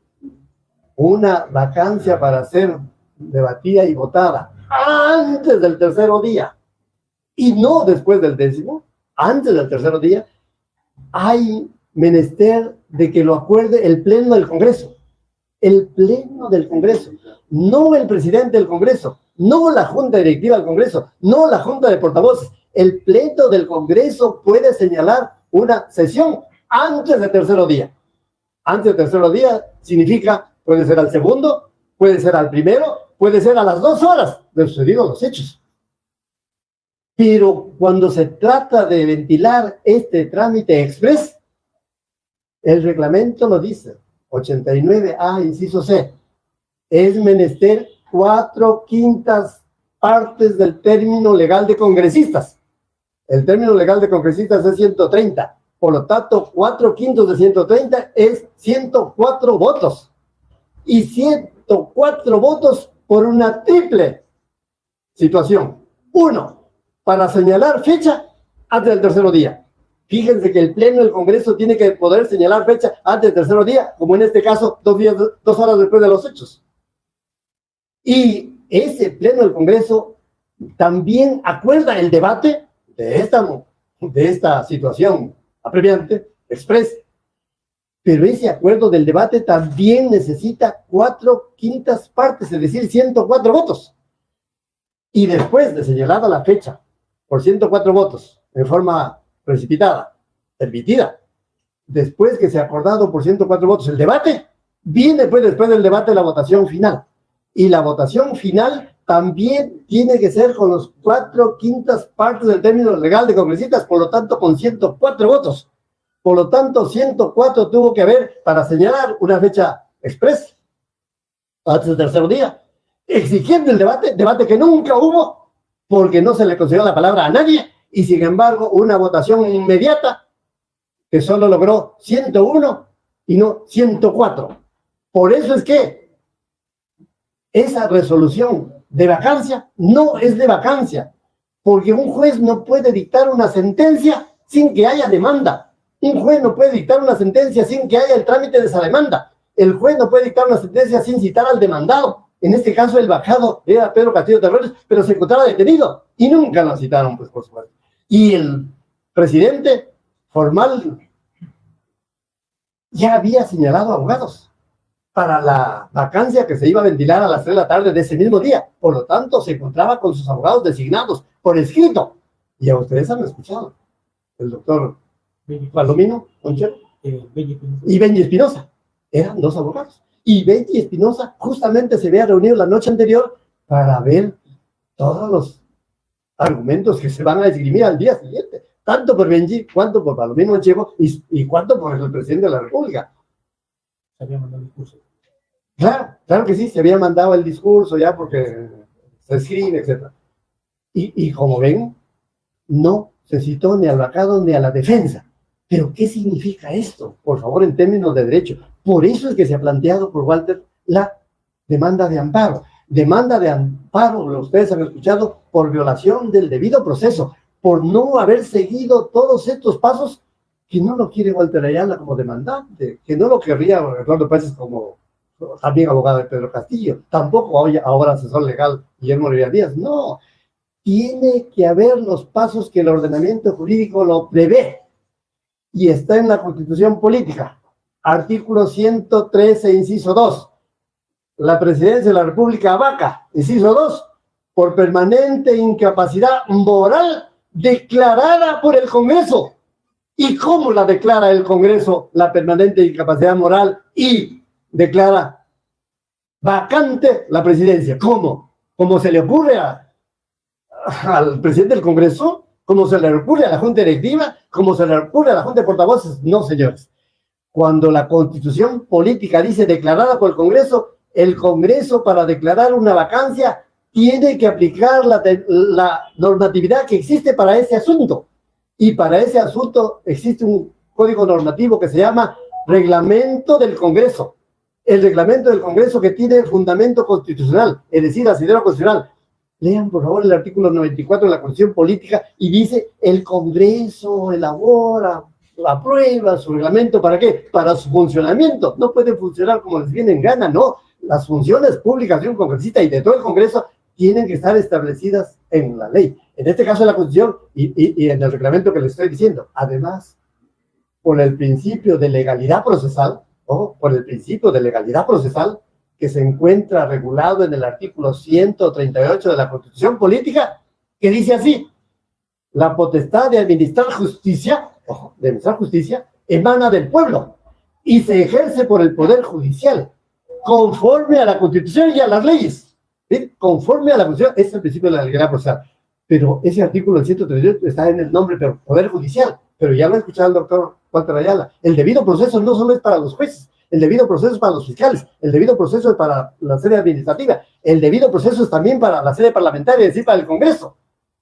una vacancia para ser debatida y votada antes del tercero día, y no después del 10º, antes del tercer día, hay menester de que lo acuerde el Pleno del Congreso. El Pleno del Congreso, no el presidente del Congreso, no la Junta Directiva del Congreso, no la Junta de Portavoces. El Pleno del Congreso puede señalar una sesión antes del tercer día. Antes del tercer día significa, puede ser al segundo, puede ser al primero, puede ser a las 2 horas de sucedidos los hechos. Pero cuando se trata de ventilar este trámite express, el reglamento lo dice, 89A, inciso C, es menester 4/5 partes del término legal de congresistas. El término legal de congresistas es 130, por lo tanto, 4/5 de 130 es 104 votos. Y 104 votos por una triple situación. 1, para señalar fecha antes del tercer día. Fíjense que el Pleno del Congreso tiene que poder señalar fecha antes del tercer día, como en este caso, 2 horas después de los hechos. Y ese Pleno del Congreso también acuerda el debate de esta situación apremiante, express, pero ese acuerdo del debate también necesita 4/5 partes, es decir, 104 votos. Y después de señalada la fecha por 104 votos, en forma precipitada, permitida, después que se ha acordado por 104 votos el debate, viene pues después del debate la votación final. Y la votación final también tiene que ser con los 4/5 partes del término legal de congresistas, por lo tanto con 104 votos. Por lo tanto, 104 tuvo que haber para señalar una fecha express antes del tercer día, exigiendo el debate que nunca hubo, porque no se le concedió la palabra a nadie, y sin embargo una votación inmediata que solo logró 101 y no 104. Por eso es que esa resolución de vacancia no es de vacancia, porque un juez no puede dictar una sentencia sin que haya demanda. Un juez no puede dictar una sentencia sin que haya el trámite de esa demanda. El juez no puede dictar una sentencia sin citar al demandado. En este caso, el bajado era Pedro Castillo Terrones, pero se encontraba detenido y nunca lo citaron, pues, por supuesto. Y el presidente formal ya había señalado abogados para la vacancia que se iba a ventilar a las 3 de la tarde de ese mismo día. Por lo tanto, se encontraba con sus abogados designados por escrito. Y a ustedes han escuchado. El doctor Palomino Conchero y Benji Espinosa. Eran 2 abogados. Y Benji Espinosa justamente se había reunido la noche anterior para ver todos los argumentos que se van a esgrimir al día siguiente. Tanto por Benji, cuanto por Palomino Conchero y cuanto por el presidente de la República. Se había mandado el discurso. Claro que sí, se había mandado el discurso ya porque se escribe, etc. Y como ven, no se citó ni al vacado ni a la defensa. ¿Pero qué significa esto? Por favor, en términos de derecho. Por eso es que se ha planteado por Walter la demanda de amparo. Demanda de amparo, ustedes han escuchado, por violación del debido proceso, por no haber seguido todos estos pasos, que no lo quiere Walter Ayala como demandante, que no lo querría Eduardo Páez como también abogado de Pedro Castillo, tampoco ahora asesor legal Guillermo Olivera Díaz. No, tiene que haber los pasos que el ordenamiento jurídico lo prevé, y está en la Constitución Política, artículo 113, inciso 2. La Presidencia de la República abaca, inciso 2, por permanente incapacidad moral declarada por el Congreso. ¿Y cómo la declara el Congreso, la permanente incapacidad moral, y declara vacante la presidencia? ¿Cómo? ¿Cómo se le ocurre al presidente del Congreso? ¿Cómo se le ocurre a la Junta Directiva? ¿Cómo se le ocurre a la Junta de Portavoces? No, señores. Cuando la Constitución Política dice declarada por el Congreso para declarar una vacancia tiene que aplicar la normatividad que existe para ese asunto. Y para ese asunto existe un código normativo que se llama Reglamento del Congreso. El Reglamento del Congreso, que tiene fundamento constitucional, es decir, asidero constitucional. Lean, por favor, el artículo 94 de la Constitución Política y dice: el Congreso elabora, aprueba su reglamento. ¿Para qué? Para su funcionamiento. No puede funcionar como les viene en gana, no. Las funciones públicas de un congresista y de todo el Congreso tienen que estar establecidas en la ley. En este caso, en la Constitución y en el reglamento que les estoy diciendo. Además, por el principio de legalidad procesal, ojo, por el principio de legalidad procesal, que se encuentra regulado en el artículo 138 de la Constitución Política, que dice así: la potestad de administrar justicia, ojo, de administrar justicia, emana del pueblo y se ejerce por el Poder Judicial, conforme a la Constitución y a las leyes. ¿Sí? Conforme a la Constitución, ese es el principio de la legalidad procesal. Pero ese artículo del 138 está en el nombre, pero Poder Judicial. Pero ya lo ha escuchado el doctor Walter Ayala. El debido proceso no solo es para los jueces, el debido proceso es para los fiscales, el debido proceso es para la sede administrativa, el debido proceso es también para la sede parlamentaria, es decir, para el Congreso,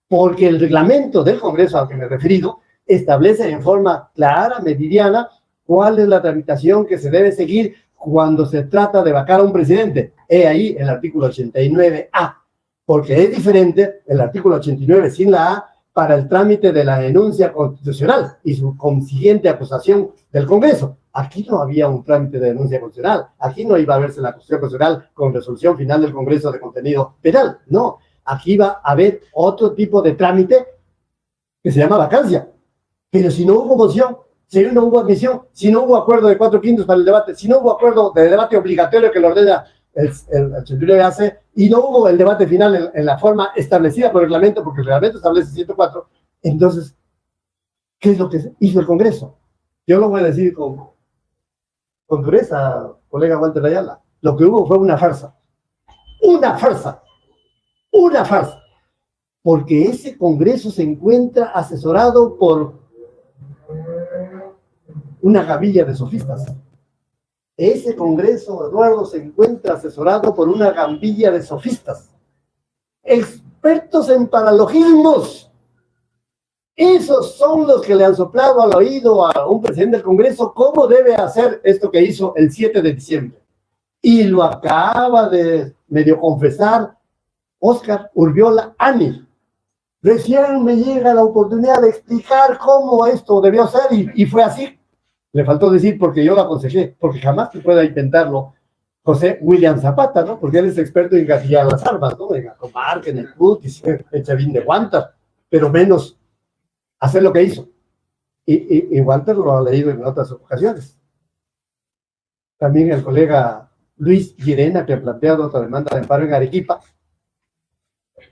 porque el reglamento del Congreso al que me he referido establece en forma clara, meridiana, cuál es la tramitación que se debe seguir cuando se trata de vacar a un presidente. He ahí el artículo 89A, porque es diferente el artículo 89 sin la A para el trámite de la denuncia constitucional y su consiguiente acusación del Congreso. Aquí no había un trámite de denuncia constitucional, aquí no iba a verse la acusación constitucional con resolución final del Congreso de contenido penal, no, aquí va a haber otro tipo de trámite que se llama vacancia. Pero si no hubo moción, si no hubo admisión, si no hubo acuerdo de 4/5 para el debate, si no hubo acuerdo de debate obligatorio que lo ordena el 89AC, y no hubo el debate final en la forma establecida por el reglamento, porque el reglamento establece 104, entonces, ¿qué es lo que hizo el Congreso? Yo lo voy a decir con dureza, colega Walter Ayala. Lo que hubo fue una farsa. Una farsa. Una farsa. Porque ese Congreso se encuentra asesorado por una gavilla de sofistas. Ese Congreso, Eduardo, se encuentra asesorado por una gavilla de sofistas. Expertos en paralogismos. Esos son los que le han soplado al oído a un presidente del Congreso cómo debe hacer esto que hizo el 7 de diciembre. Y lo acaba de medio confesar Óscar Urbiola Anil. Recién me llega la oportunidad de explicar cómo esto debió ser y fue así. Le faltó decir porque yo lo aconsejé, porque jamás que pueda intentarlo José William Zapata, ¿no? Porque él es experto en gatillar las armas, ¿no? En Acomar, en el Cutis, en Chavín de Guantar, pero menos hacer lo que hizo. Y Walter lo ha leído en otras ocasiones. También el colega Luis Llerena, que ha planteado otra demanda de amparo en Arequipa,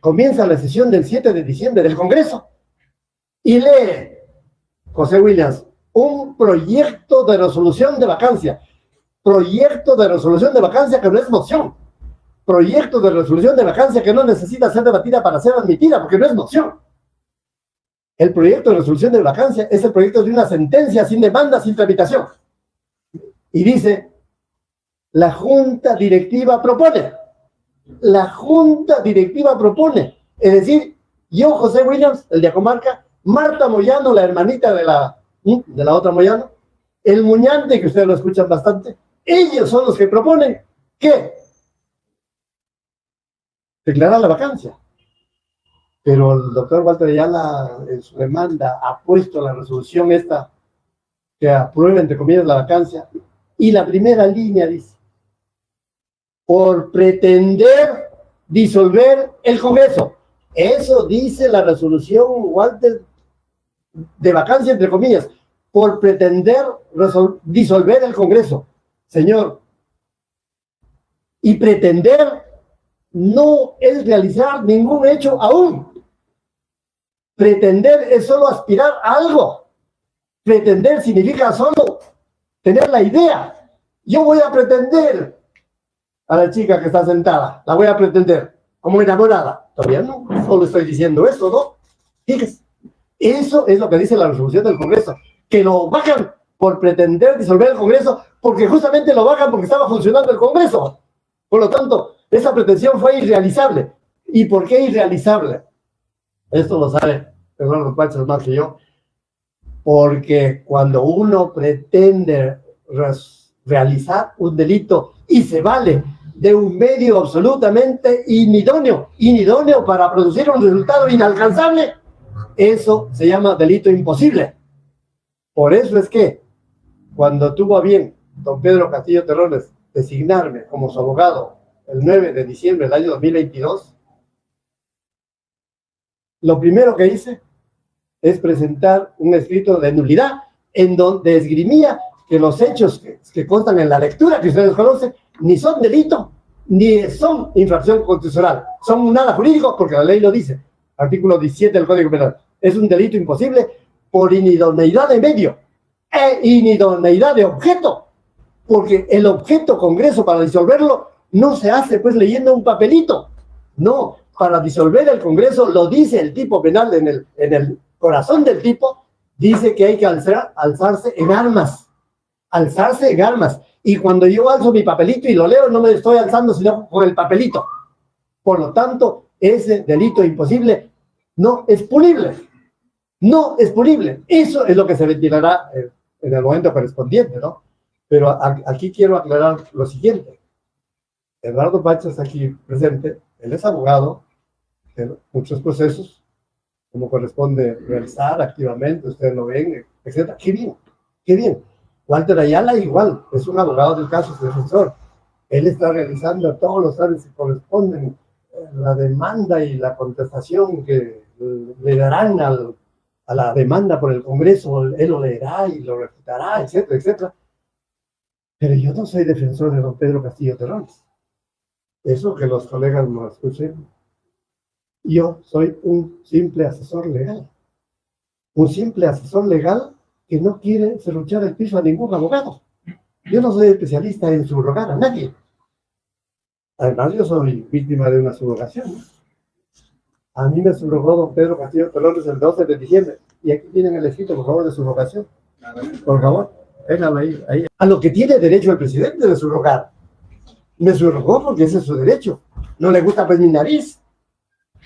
comienza la sesión del 7 de diciembre del Congreso y lee José Williams un proyecto de resolución de vacancia. Proyecto de resolución de vacancia que no es moción. Proyecto de resolución de vacancia que no necesita ser debatida para ser admitida, porque no es moción. El proyecto de resolución de vacancia es el proyecto de una sentencia sin demanda, sin tramitación. Y dice, la Junta Directiva propone. La Junta Directiva propone. Es decir, yo, José Williams, el de Acomarca, Marta Moyano, la hermanita de la otra Moyano, el Muñante, que ustedes lo escuchan bastante, ellos son los que proponen que declarar la vacancia. Pero el doctor Walter Ayala, en su demanda, ha puesto la resolución esta que aprueba, entre comillas, la vacancia, y la primera línea dice: por pretender disolver el Congreso. Eso dice la resolución, Walter, de vacancia, entre comillas, por pretender disolver el Congreso. Señor, y pretender no es realizar ningún hecho aún. Pretender es solo aspirar a algo. Pretender significa solo tener la idea. Yo voy a pretender a la chica que está sentada, la voy a pretender como enamorada. Todavía no, solo estoy diciendo eso, ¿no? Fíjese, eso es lo que dice la resolución del Congreso, que lo bajan por pretender disolver el Congreso, porque justamente lo bajan porque estaba funcionando el Congreso. Por lo tanto, esa pretensión fue irrealizable. ¿Y por qué irrealizable? Esto lo sabe Eduardo Pachas más que yo. Porque cuando uno pretende realizar un delito y se vale de un medio absolutamente inidóneo para producir un resultado inalcanzable, eso se llama delito imposible. Por eso es que cuando tuvo a bien don Pedro Castillo Terrones designarme como su abogado el 9 de diciembre del año 2022, lo primero que hice es presentar un escrito de nulidad en donde esgrimía que los hechos que constan en la lectura que ustedes conocen ni son delito ni son infracción constitucional, son nada jurídico porque la ley lo dice, artículo 17 del Código Penal. Es un delito imposible por inidoneidad de medio e inidoneidad de objeto, porque el objeto Congreso para disolverlo no se hace pues leyendo un papelito, no, para disolver el Congreso lo dice el tipo penal en el corazón del tipo, dice que hay que alzarse en armas, y cuando yo alzo mi papelito y lo leo, no me estoy alzando sino con el papelito. Por lo tanto, ese delito imposible no es punible. No es punible. Eso es lo que se ventilará en el momento correspondiente, ¿no? Pero aquí quiero aclarar lo siguiente. Eduardo Pachas, aquí presente, él es abogado de muchos procesos, como corresponde realizar activamente, ustedes lo ven, etc. ¡Qué bien! ¡Qué bien! Walter Ayala igual, es un abogado del caso, es defensor. Él está realizando todos los trámites que corresponden, la demanda y la contestación que le darán a la demanda por el Congreso, él lo leerá y lo refutará, etcétera, etcétera. Pero yo no soy defensor de don Pedro Castillo Terrones. Eso que los colegas no escuchen. Yo soy un simple asesor legal. Un simple asesor legal que no quiere serruchar el piso a ningún abogado. Yo no soy especialista en subrogar a nadie. Además, yo soy víctima de una subrogación, ¿no? A mí me subrogó don Pedro Castillo Terrones el 12 de diciembre. Y aquí tienen el escrito, por favor, de subrogación. Por favor, déjalo ahí. A lo que tiene derecho el presidente de subrogar. Me subrogó porque ese es su derecho. No le gusta pues mi nariz.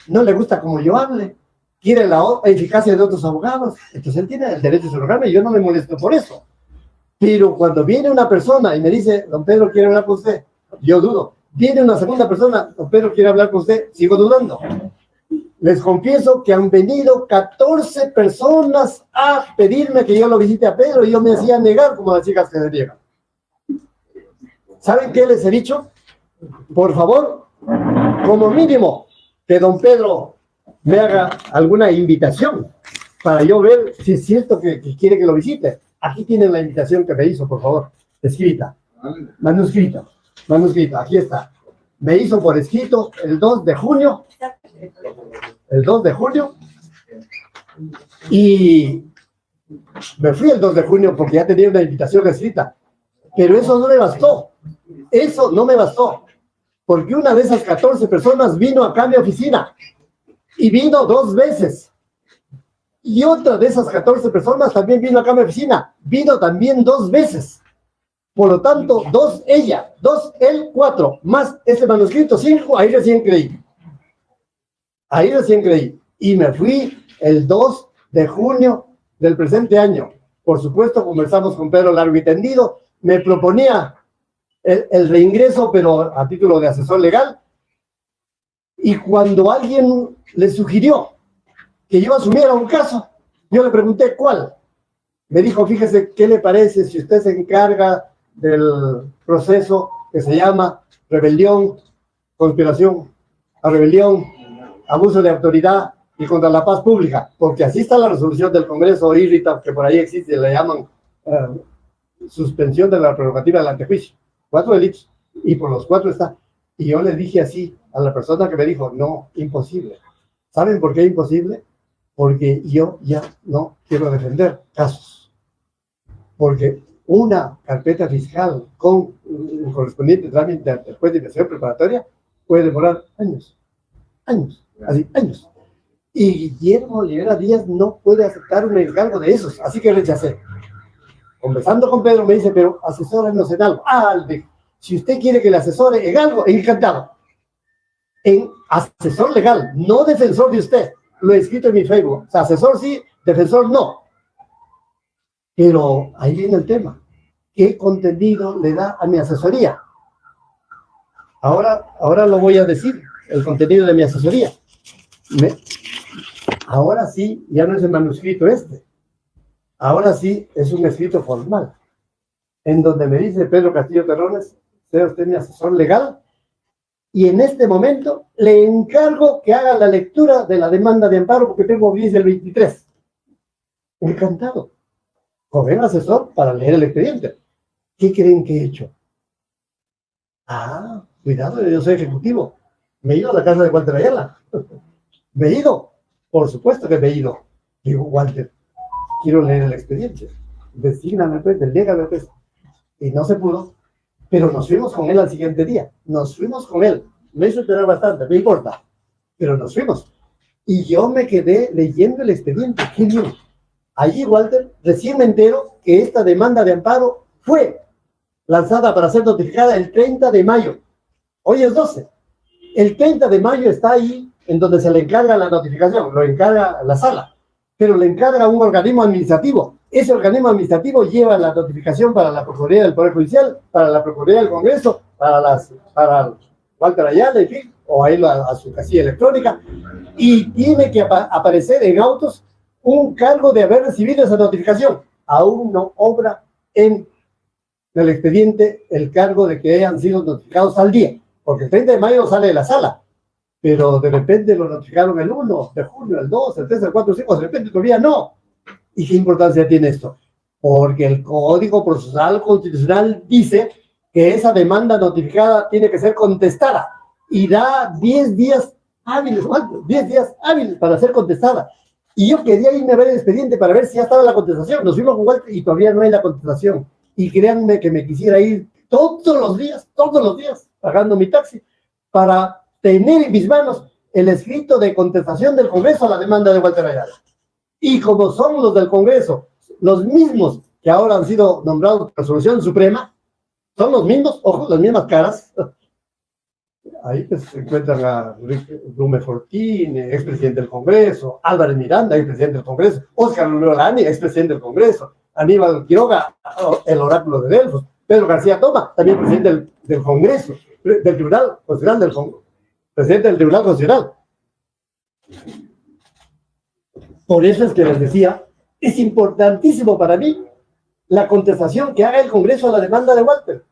No le gusta como yo hable. Quiere la eficacia de otros abogados. Entonces él tiene el derecho de subrogarme y yo no me molesto por eso. Pero cuando viene una persona y me dice, don Pedro quiere hablar con usted, yo dudo. Viene una segunda persona, don Pedro quiere hablar con usted, sigo dudando. Les confieso que han venido 14 personas a pedirme que yo lo visite a Pedro y yo me hacía negar como las chicas que se niegan. ¿Saben qué les he dicho? Por favor, como mínimo, que don Pedro me haga alguna invitación para yo ver si es cierto que quiere que lo visite. Aquí tienen la invitación que me hizo, por favor, escrita, manuscrita, aquí está. Me hizo por escrito el 2 de junio, y me fui el 2 de junio porque ya tenía una invitación escrita, pero eso no me bastó, porque una de esas 14 personas vino acá a mi oficina, y vino 2 veces, y otra de esas 14 personas también vino acá a mi oficina, vino también 2 veces, por lo tanto, 2 ella, 2 él, 4, más este manuscrito, 5, ahí recién creí, y me fui el 2 de junio del presente año. Por supuesto, conversamos con Pedro largo y tendido, me proponía el reingreso, pero a título de asesor legal, y cuando alguien le sugirió que yo asumiera un caso, yo le pregunté cuál. Me dijo, fíjese, ¿qué le parece si usted se encarga del proceso que se llama rebelión, conspiración a rebelión, abuso de autoridad y contra la paz pública? Porque así está la resolución del Congreso IRRITA, que por ahí existe, le llaman suspensión de la prerrogativa del antejuicio. 4 delitos, y por los 4 está. Y yo le dije así a la persona que me dijo, no, imposible. ¿Saben por qué imposible? Porque yo ya no quiero defender casos. Porque una carpeta fiscal con el correspondiente trámite después de investigación preparatoria puede demorar años, así, años. Y Guillermo Olivera Díaz no puede aceptar un encargo de esos, así que rechacé. Conversando con Pedro me dice, pero asesórenos en algo. Si usted quiere que le asesore en algo, encantado. En asesor legal, no defensor de usted. Lo he escrito en mi Facebook. O sea, asesor sí, defensor no. Pero ahí viene el tema. ¿Qué contenido le da a mi asesoría? Ahora lo voy a decir, el contenido de mi asesoría. Ahora sí, ya no es el manuscrito este. Ahora sí es un escrito formal, en donde me dice Pedro Castillo Terrones, sea usted mi asesor legal, y en este momento le encargo que haga la lectura de la demanda de amparo, porque tengo 10 del 23. Encantado. Joven asesor para leer el expediente. ¿Qué creen que he hecho? Cuidado, yo soy ejecutivo. Me he ido a la casa de Walter Ayala. Me he ido. Por supuesto que me he ido. Digo, Walter, quiero leer el expediente. Desígname, pues, delégame, pues. Y no se pudo. Pero nos fuimos con él al siguiente día. Nos fuimos con él. Me hizo esperar bastante, no importa. Pero nos fuimos. Y yo me quedé leyendo el expediente. ¡Qué bien! Allí, Walter, recién me entero que esta demanda de amparo fue lanzada para ser notificada el 30 de mayo. Hoy es 12. El 30 de mayo está ahí en donde se le encarga la notificación. Lo encarga la sala. Pero le encarga un organismo administrativo. Ese organismo administrativo lleva la notificación para la Procuraduría del Poder Judicial, para la Procuraduría del Congreso, para Walter Ayala, en fin, o a él a su casilla electrónica, y tiene que aparecer en autos un cargo de haber recibido esa notificación. Aún no obra en el expediente el cargo de que hayan sido notificados al día, porque el 30 de mayo sale de la sala, pero de repente lo notificaron el 1 de junio, el 2, el 3, el 4, el 5, de repente todavía no. ¿Y qué importancia tiene esto? Porque el Código Procesal Constitucional dice que esa demanda notificada tiene que ser contestada y da 10 días hábiles, 10 días hábiles para ser contestada. Y yo quería irme a ver el expediente para ver si ya estaba la contestación. Nos fuimos con Walter y todavía no hay la contestación. Y créanme que me quisiera ir todos los días, pagando mi taxi, para tener en mis manos el escrito de contestación del Congreso a la demanda de Walter Ayala. Y como son los del Congreso, los mismos que ahora han sido nombrados resolución suprema, son los mismos, ojo, las mismas caras. Ahí pues, se encuentran a Blume Fortín, expresidente del Congreso, Álvarez Miranda, expresidente del Congreso, Óscar Lorani, expresidente del Congreso, Aníbal Quiroga, el oráculo de Delfos, Pedro García Toma, también presidente del Congreso, del Tribunal Constitucional, presidente del Tribunal Constitucional. Por eso es que les decía, es importantísimo para mí la contestación que haga el Congreso a la demanda de Walter,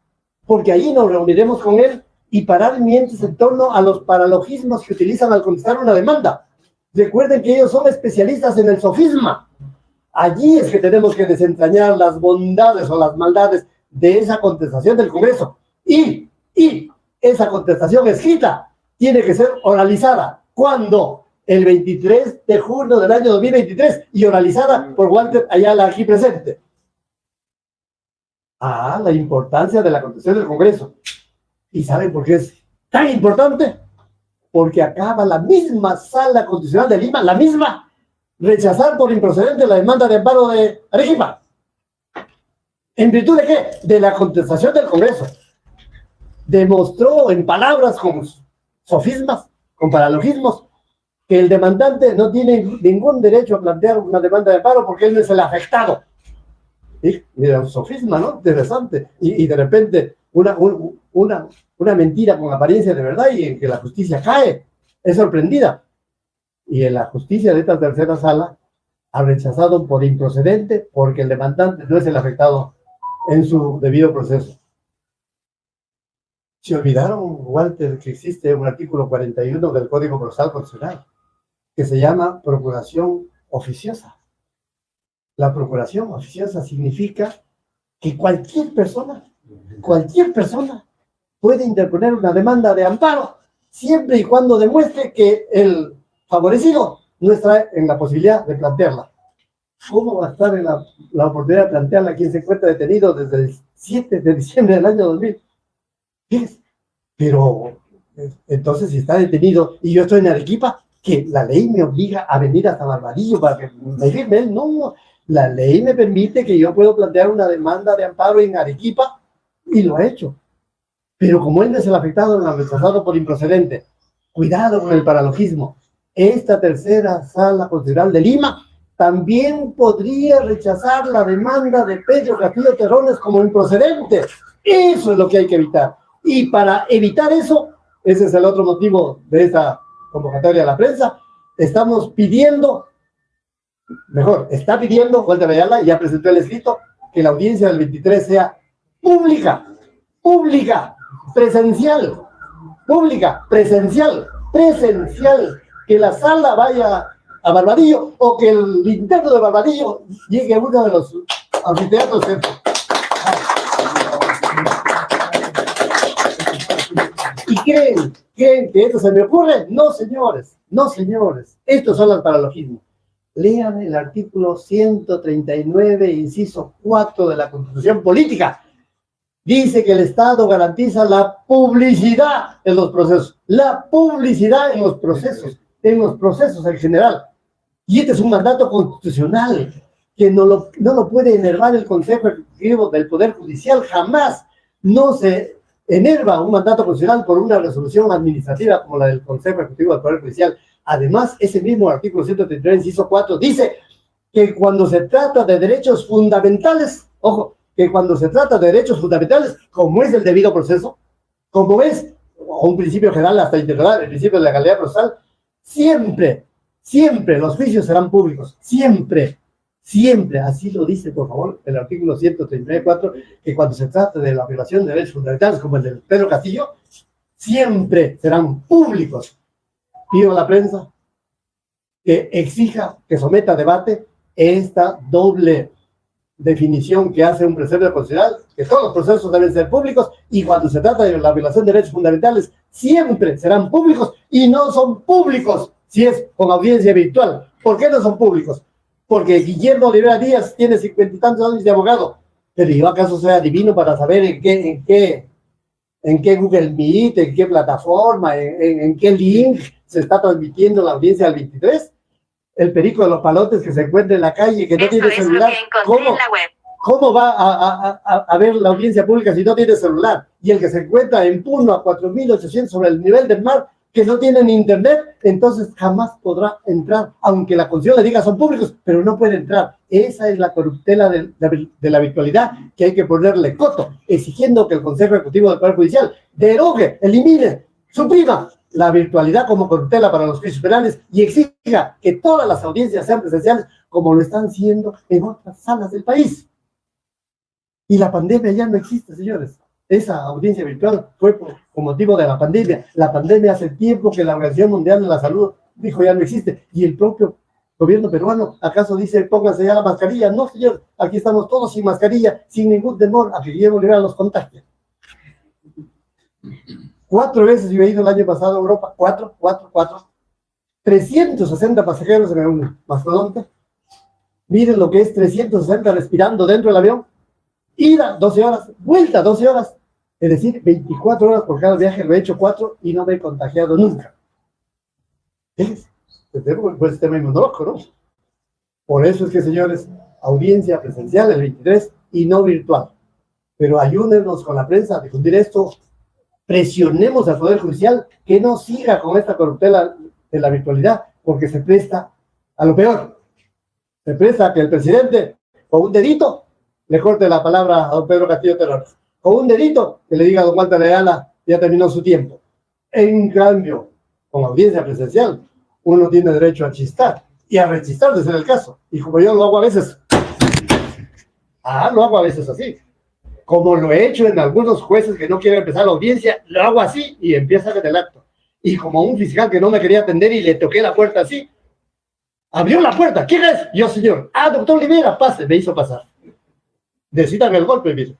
porque allí nos reuniremos con él y parar mientes en torno a los paralogismos que utilizan al contestar una demanda. Recuerden que ellos son especialistas en el sofisma. Allí es que tenemos que desentrañar las bondades o las maldades de esa contestación del Congreso. Y esa contestación escrita tiene que ser oralizada. ¿Cuándo? El 23 de junio del año 2023 y oralizada por Walter Ayala aquí presente. La importancia de la contestación del Congreso. ¿Y saben por qué es tan importante? Porque acaba la misma Sala Constitucional de Lima, la misma, rechazar por improcedente la demanda de amparo de Arequipa. ¿En virtud de qué? De la contestación del Congreso. Demostró en palabras con sofismas, con paralogismos, que el demandante no tiene ningún derecho a plantear una demanda de amparo porque él no es el afectado. Y, mira, un sofisma, ¿no? Interesante. Y de repente una mentira con apariencia de verdad y en que la justicia cae, es sorprendida. Y en la justicia de esta tercera sala ha rechazado por improcedente porque el demandante no es el afectado en su debido proceso. Se olvidaron, Walter, que existe un artículo 41 del Código Procesal Constitucional que se llama procuración oficiosa. La procuración oficiosa significa que cualquier persona puede interponer una demanda de amparo siempre y cuando demuestre que el favorecido no está en la posibilidad de plantearla. ¿Cómo va a estar en la oportunidad de plantearla quien se encuentra detenido desde el 7 de diciembre del año 2000? Pero, entonces, si está detenido y yo estoy en Arequipa, que la ley me obliga a venir hasta Barbadillo para que me firme él, no. La ley me permite que yo puedo plantear una demanda de amparo en Arequipa y lo ha hecho. Pero como él no es el afectado, lo ha rechazado por improcedente. Cuidado con el paralogismo. Esta tercera sala constitucional de Lima también podría rechazar la demanda de Pedro Castillo Terrones como improcedente. Eso es lo que hay que evitar. Y para evitar eso, ese es el otro motivo de esta convocatoria a la prensa, estamos pidiendo, está pidiendo, Walter Ayala ya presentó el escrito, que la audiencia del 23 sea pública, presencial, que la sala vaya a Barbadillo o que el interno de Barbadillo llegue a uno de los anfiteatros. ¿Y creen que esto se me ocurre? No, señores, estos son los paralogismos. Lean el artículo 139, inciso 4 de la Constitución Política. Dice que el Estado garantiza la publicidad en los procesos. La publicidad en los procesos en general. Y este es un mandato constitucional que no lo puede enervar el Consejo Ejecutivo del Poder Judicial. Jamás no se enerva un mandato constitucional por una resolución administrativa como la del Consejo Ejecutivo del Poder Judicial. Además, ese mismo artículo 133, inciso 4, dice que cuando se trata de derechos fundamentales, ojo, que cuando se trata de derechos fundamentales, como es el debido proceso, como es un principio general hasta integral, el principio de la legalidad procesal, siempre los juicios serán públicos, siempre, así lo dice, por favor, el artículo 134, que cuando se trata de la violación de derechos fundamentales, como el de Pedro Castillo, siempre serán públicos. Pido a la prensa que exija, que someta a debate esta doble definición que hace un precepto constitucional, que todos los procesos deben ser públicos y cuando se trata de la violación de derechos fundamentales siempre serán públicos y no son públicos si es con audiencia virtual. ¿Por qué no son públicos? Porque Guillermo Olivera Díaz tiene 50 y tantos años de abogado, pero yo acaso sea adivino para saber en qué Google Meet, en qué plataforma, en qué link se está transmitiendo la audiencia al 23. El perico de los palotes que se encuentra en la calle, que no tiene celular, ¿cómo va a ver la audiencia pública si no tiene celular? Y el que se encuentra en Puno a 4.800 sobre el nivel del mar, que no tienen internet, entonces jamás podrá entrar, aunque la Constitución le diga son públicos, pero no puede entrar. Esa es la corruptela de la virtualidad que hay que ponerle coto, exigiendo que el Consejo Ejecutivo del Poder Judicial derogue, elimine, suprima la virtualidad como corruptela para los juicios penales y exija que todas las audiencias sean presenciales como lo están siendo en otras salas del país. Y la pandemia ya no existe, señores. Esa audiencia virtual fue con motivo de la pandemia. La pandemia hace tiempo que la Organización Mundial de la Salud dijo ya no existe. Y el propio gobierno peruano, ¿acaso dice pónganse ya la mascarilla? No, señor, aquí estamos todos sin mascarilla, sin ningún temor a que Guillermo Olivera los contagie. 4 veces yo he ido el año pasado a Europa, 4. 360 pasajeros en un mastodonte. Miren lo que es 360 respirando dentro del avión. Ida 12 horas, vuelta 12 horas. Es decir, 24 horas por cada viaje, lo he hecho 4 y no me he contagiado nunca. Tengo un buen sistema inmunológico, ¿no? Por eso es que, señores, audiencia presencial el 23 y no virtual. Pero ayúdenos con la prensa a difundir esto. Presionemos al Poder Judicial que no siga con esta corruptela de la virtualidad, porque se presta a lo peor. Se presta a que el presidente, con un dedito, le corte la palabra a don Pedro Castillo Terrones. Con un dedito, que le diga a don Walter Ayala, ya terminó su tiempo. En cambio, con audiencia presencial, uno tiene derecho a chistar y a rechistar de ser el caso. Y como yo lo hago a veces, lo hago a veces así. Como lo he hecho en algunos jueces que no quieren empezar la audiencia, lo hago así y empieza con el acto. Y como un fiscal que no me quería atender y le toqué la puerta así, abrió la puerta. ¿Quién es? Yo, señor. Doctor Olivera, pase. Me hizo pasar. Decidan el golpe, mire.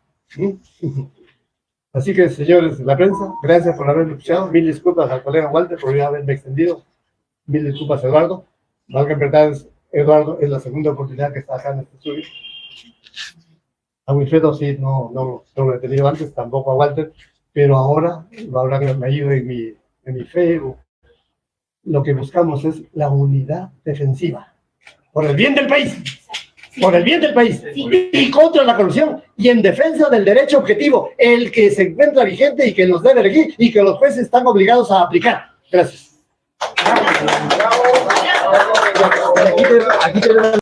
Así que, señores de la prensa, gracias por haberme escuchado. Mil disculpas al colega Walter por haberme extendido. Mil disculpas, Eduardo. Valga en verdad, Eduardo, es la segunda oportunidad que está acá en este estudio. A Wilfredo sí, no lo he tenido antes, tampoco a Walter, pero ahora lo habrán leído en mi Facebook. Lo que buscamos es la unidad defensiva. Por el bien del país. Por el bien del país. Y contra la corrupción. Y en defensa del derecho objetivo. El que se encuentra vigente y que nos debe elegir y que los jueces están obligados a aplicar. Gracias. Aquí tenemos